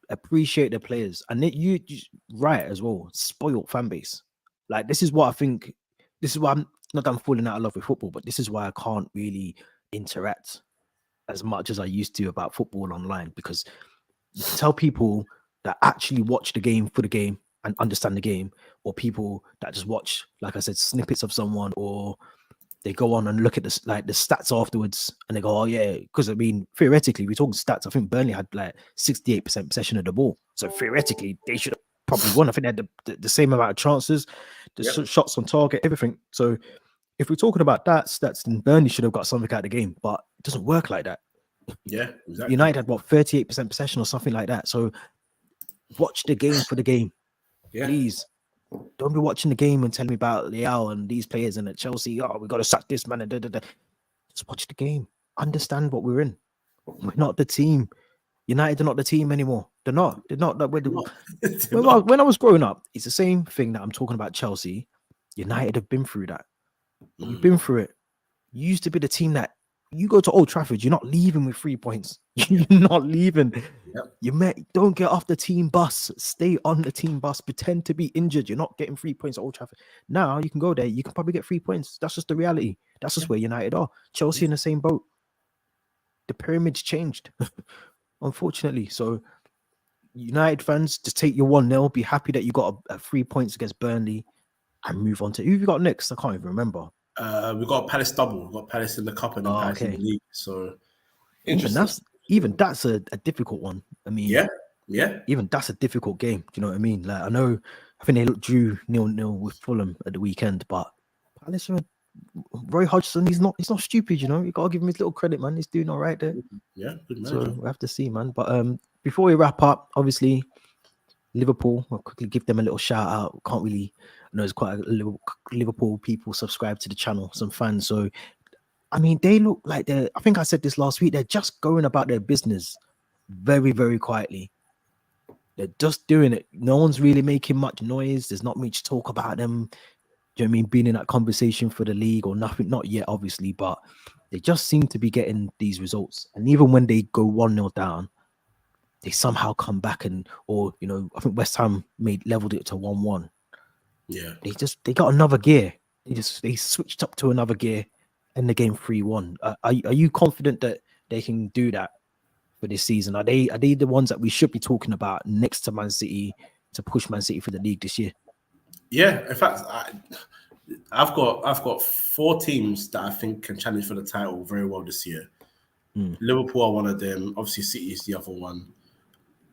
appreciate the players. And you right as well, spoiled fan base. Like, this is what I think, this is why I'm not that I'm falling out of love with football, but this is why I can't really interact as much as I used to about football online, because you can tell people that actually watch the game for the game and understand the game, or people that just watch, like I said, snippets of someone, or they go on and look at the stats afterwards and they go, oh yeah, because I mean, theoretically, we talk stats. I think Burnley had like 68% possession of the ball, so theoretically they should have probably won. I think they had the same amount of chances, shots on target, everything. So if we're talking about that stats, then Burnley should have got something out of the game, but it doesn't work like that. Yeah, exactly. United had 38% possession or something like that. So watch the game for the game, please. Don't be watching the game and telling me about Leao and these players and at Chelsea. Oh, we got to sack this man. And Just watch the game. Understand what we're in. We're not the team. United are not the team anymore. They're not. When I was growing up, it's the same thing that I'm talking about Chelsea. United have been through that. We've been through it. You used to be the team that you go to Old Trafford, you're not leaving with 3 points. You're not leaving. Don't get off the team bus. Stay on the team bus. Pretend to be injured. You're not getting 3 points at Old Trafford. Now you can go there. You can probably get 3 points. That's just the reality. That's just where United are. Chelsea in the same boat. The pyramid's changed, unfortunately. So United fans, just take your 1-0. Be happy that you got a 3 points against Burnley and move on to who you got next. I can't even remember. We got Palace double. We got Palace in the cup and then Palace in the league. So even that's a difficult one. I mean, even that's a difficult game. Do you know what I mean? Like, I think they drew 0-0 with Fulham at the weekend, but Palace, Roy Hodgson, he's not stupid. You know, you gotta give him his little credit, man. He's doing all right there. Yeah, good man. So we have to see, man. But before we wrap up, obviously Liverpool, I'll quickly give them a little shout out. Can't really, I know there's quite a Liverpool people subscribe to the channel, some fans. So, I mean, they look like I think I said this last week, they're just going about their business very, very quietly. They're just doing it. No one's really making much noise. There's not much talk about them. Do you know what I mean? Being in that conversation for the league or nothing, not yet, obviously, but they just seem to be getting these results. And even when they go 1-0 down, they somehow come back I think West Ham leveled it to 1-1. Yeah. They got another gear. They switched up to another gear and the game 3-1. Are you confident that they can do that for this season? Are they the ones that we should be talking about next to Man City to push Man City for the league this year? Yeah, in fact, I've got 4 teams that I think can challenge for the title very well this year. Liverpool are one of them. Obviously, City is the other one.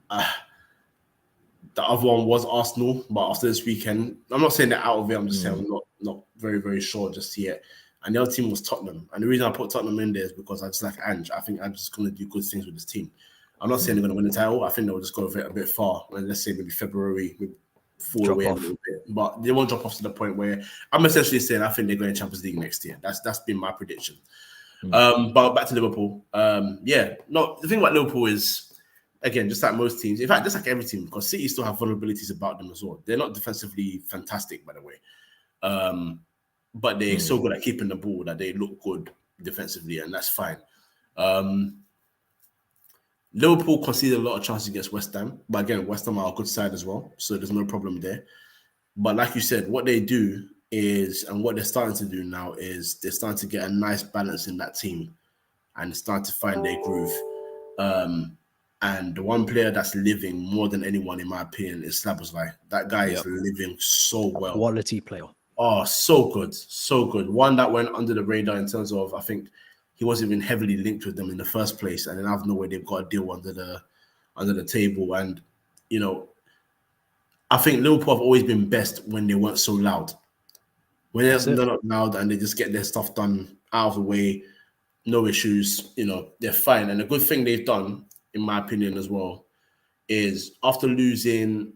The other one was Arsenal, but after this weekend, I'm not saying they're out of it. I'm just saying I'm not very, very sure just yet. And the other team was Tottenham. And the reason I put Tottenham in there is because I just like Ange. I think Ange is going to do good things with this team. I'm not saying they're going to win the title. I think they'll just go a bit far. And let's say maybe February, maybe fall Drop away off. a little bit. But they won't drop off to the point where I'm essentially saying I think they're going to Champions League next year. That's been my prediction. But back to Liverpool. The thing about Liverpool is, again, just like most teams, in fact, just like every team, because City still have vulnerabilities about them as well. They're not defensively fantastic, by the way. But they're so good at keeping the ball that they look good defensively, and that's fine. Liverpool conceded a lot of chances against West Ham, but again, West Ham are a good side as well, so there's no problem there. But like you said, what they do is, and what they're starting to do now is they're starting to get a nice balance in that team and starting to find their groove. And the one player that's living more than anyone, in my opinion, is Szoboszlai. That guy is living so well. Quality player. Oh, so good. So good. One that went under the radar in terms of, I think he wasn't even heavily linked with them in the first place. And then out of nowhere, they've got a deal under the table. And, you know, I think Liverpool have always been best when they weren't so loud. When they're not loud and they just get their stuff done out of the way, no issues, you know, they're fine. And the good thing they've done, in my opinion as well, is after losing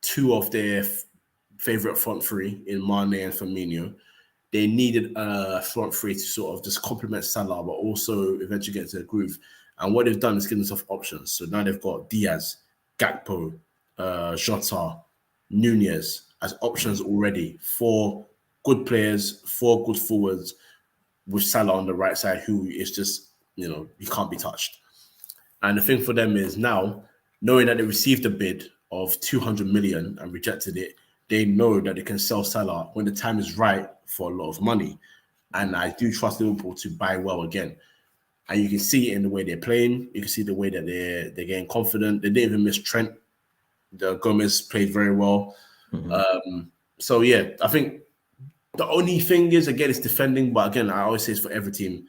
2 of their favorite front three in Mane and Firmino, they needed a front three to sort of just complement Salah, but also eventually get into the groove. And what they've done is given themselves options. So now they've got Diaz, Gakpo, Jota, Nunez as options already. 4 good players, 4 good forwards, with Salah on the right side, who is just, you know, he can't be touched. And the thing for them is now, knowing that they received a bid of 200 million and rejected it, they know that they can sell Salah when the time is right for a lot of money. And I do trust Liverpool to buy well again. And you can see it in the way they're playing. You can see the way that they're getting confident. They didn't even miss Trent. The Gomez played very well. So, yeah, I think the only thing is, again, it's defending. But again, I always say it's for every team.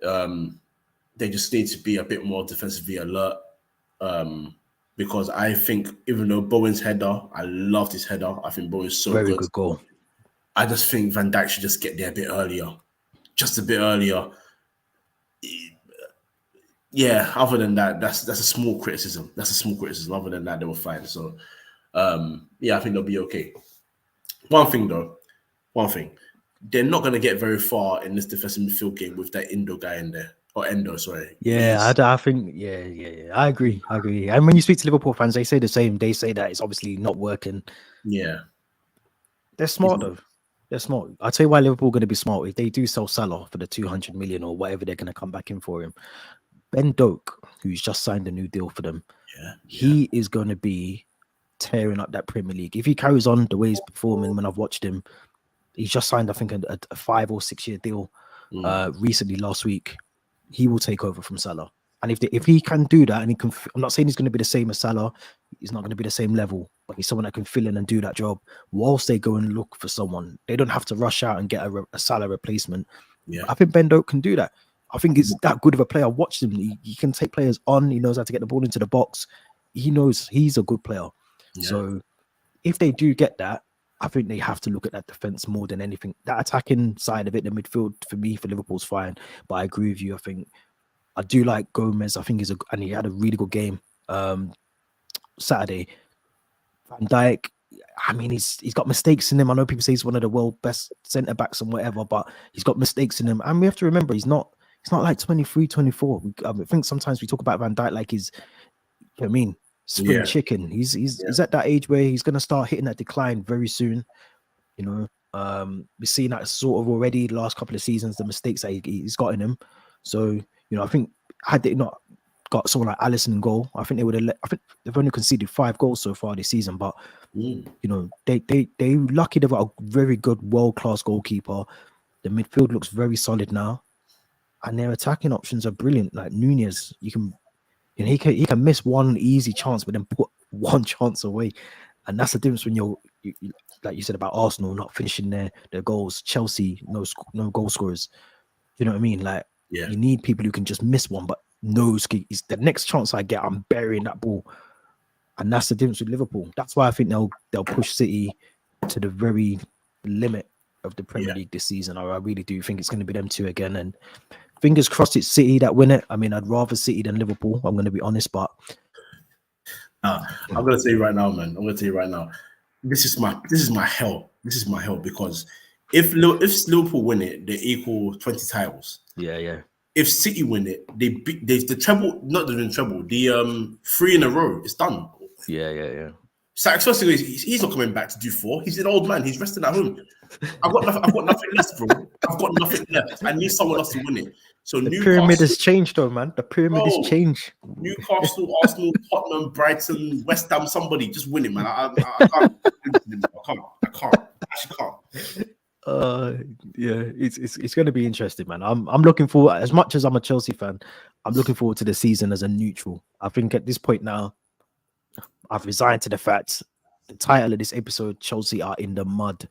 They just need to be a bit more defensively alert. Because I think even though Bowen's header, I loved his header. I think Bowen's so Very good. good goal. I just think Van Dijk should just get there a bit earlier. Just a bit earlier. Yeah, other than that, that's a small criticism. That's a small criticism. Other than that, they were fine. So, yeah, I think they'll be okay. One thing. They're not going to get very far in this defensive midfield game with that Indo guy in there. Or Endo, sorry. Yeah, I think, yeah. I agree. And when you speak to Liverpool fans, they say the same. They say that it's obviously not working. Yeah. They're smart, though. They're smart. I'll tell you why Liverpool are going to be smart. If they do sell Salah for the 200 million or whatever they're going to come back in for him, Ben Doak, who's just signed a new deal for them, he is going to be tearing up that Premier League. If he carries on the way he's performing, when I've watched him, he's just signed, I think, a 5 or 6 year deal recently last week. He will take over from Salah. And if he can do that, and he can, I'm not saying he's going to be the same as Salah. He's not going to be the same level, but he's someone that can fill in and do that job whilst they go and look for someone. They don't have to rush out and get a Salah replacement. Yeah. I think Ben Doak can do that. I think he's that good of a player. I watched him. He can take players on. He knows how to get the ball into the box. He knows he's a good player. Yeah. So if they do get that, I think they have to look at that defense more than anything. That attacking side of it, the midfield, for me, for Liverpool's fine. But I agree with you. I think I do like Gomez. I think and he had a really good game Saturday. Van Dijk, I mean, he's got mistakes in him. I know people say he's one of the world's best centre backs and whatever, but he's got mistakes in him. And we have to remember, he's not like 23, 24. I think sometimes we talk about Van Dijk like he's, you know what I mean, spring chicken. He's at that age where he's going to start hitting that decline very soon. You know, we've seen that sort of already the last couple of seasons, the mistakes that he's got in him. So, you know, I think had they not got someone like Alisson in goal, I think they would have. I think they've only conceded 5 goals so far this season, but you know, they lucky they've got a very good world-class goalkeeper. The midfield looks very solid now, and their attacking options are brilliant. Like Nunez, he can miss one easy chance, but then put one chance away, and that's the difference when you're like you said about Arsenal not finishing their goals, Chelsea no goal scorers. You know what I mean? Like Yeah. you need people who can just miss one, but knows is the next chance I get, I'm burying that ball, and that's the difference with Liverpool. That's why I think they'll push City to the very limit of the Premier League this season. I really do think it's going to be them two again, and fingers crossed it's City that win it. I mean, I'd rather City than Liverpool. I'm going to be honest, but I'm going to tell you right now, man. I'm going to tell you right now. This is my hell. This is my hell because if Liverpool win it, they equal 20 titles. Yeah. If City win it, they the treble, not the treble, the 3 in a row. It's done. Yeah. So especially he's not coming back to do 4. He's an old man. He's resting at home. I've got nothing left, bro. I've got nothing left. I need someone else to win it. So the pyramid has changed, though, man. The pyramid has changed. Newcastle, Arsenal, Tottenham, Brighton, West Ham, somebody just win it, man. I can't. I can't. I actually can't. Yeah, it's going to be interesting, man. I'm looking forward. As much as I'm a Chelsea fan, I'm looking forward to the season as a neutral. I think at this point now, I've resigned to the fact. The title of this episode, Chelsea are in the mud.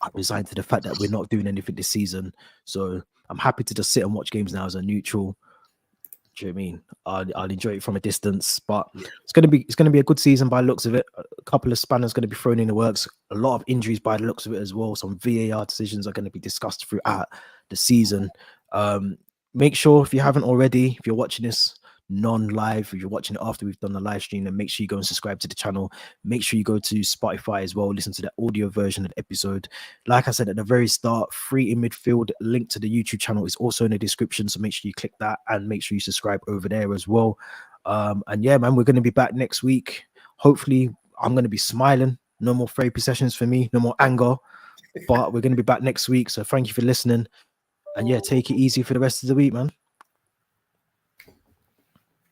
I've resigned to the fact that we're not doing anything this season. So I'm happy to just sit and watch games now as a neutral. Do you know what I mean? I'll enjoy it from a distance, but it's gonna be a good season by the looks of it. A couple of spanners going to be thrown in the works. A lot of injuries by the looks of it as well. Some VAR decisions are going to be discussed throughout the season. Make sure if you haven't already, if you're watching this non-live, if you're watching it after we've done the live stream, then make sure you go and subscribe to the channel. Make sure you go to Spotify as well, listen to the audio version of the episode. Like I said at the very start, free in midfield, link to the YouTube channel is also in the description, so make sure you click that and make sure you subscribe over there as well. And yeah, man, we're going to be back next week. Hopefully I'm going to be smiling. No more therapy sessions for me, no more anger, but we're going to be back next week. So thank you for listening, and yeah, take it easy for the rest of the week, man.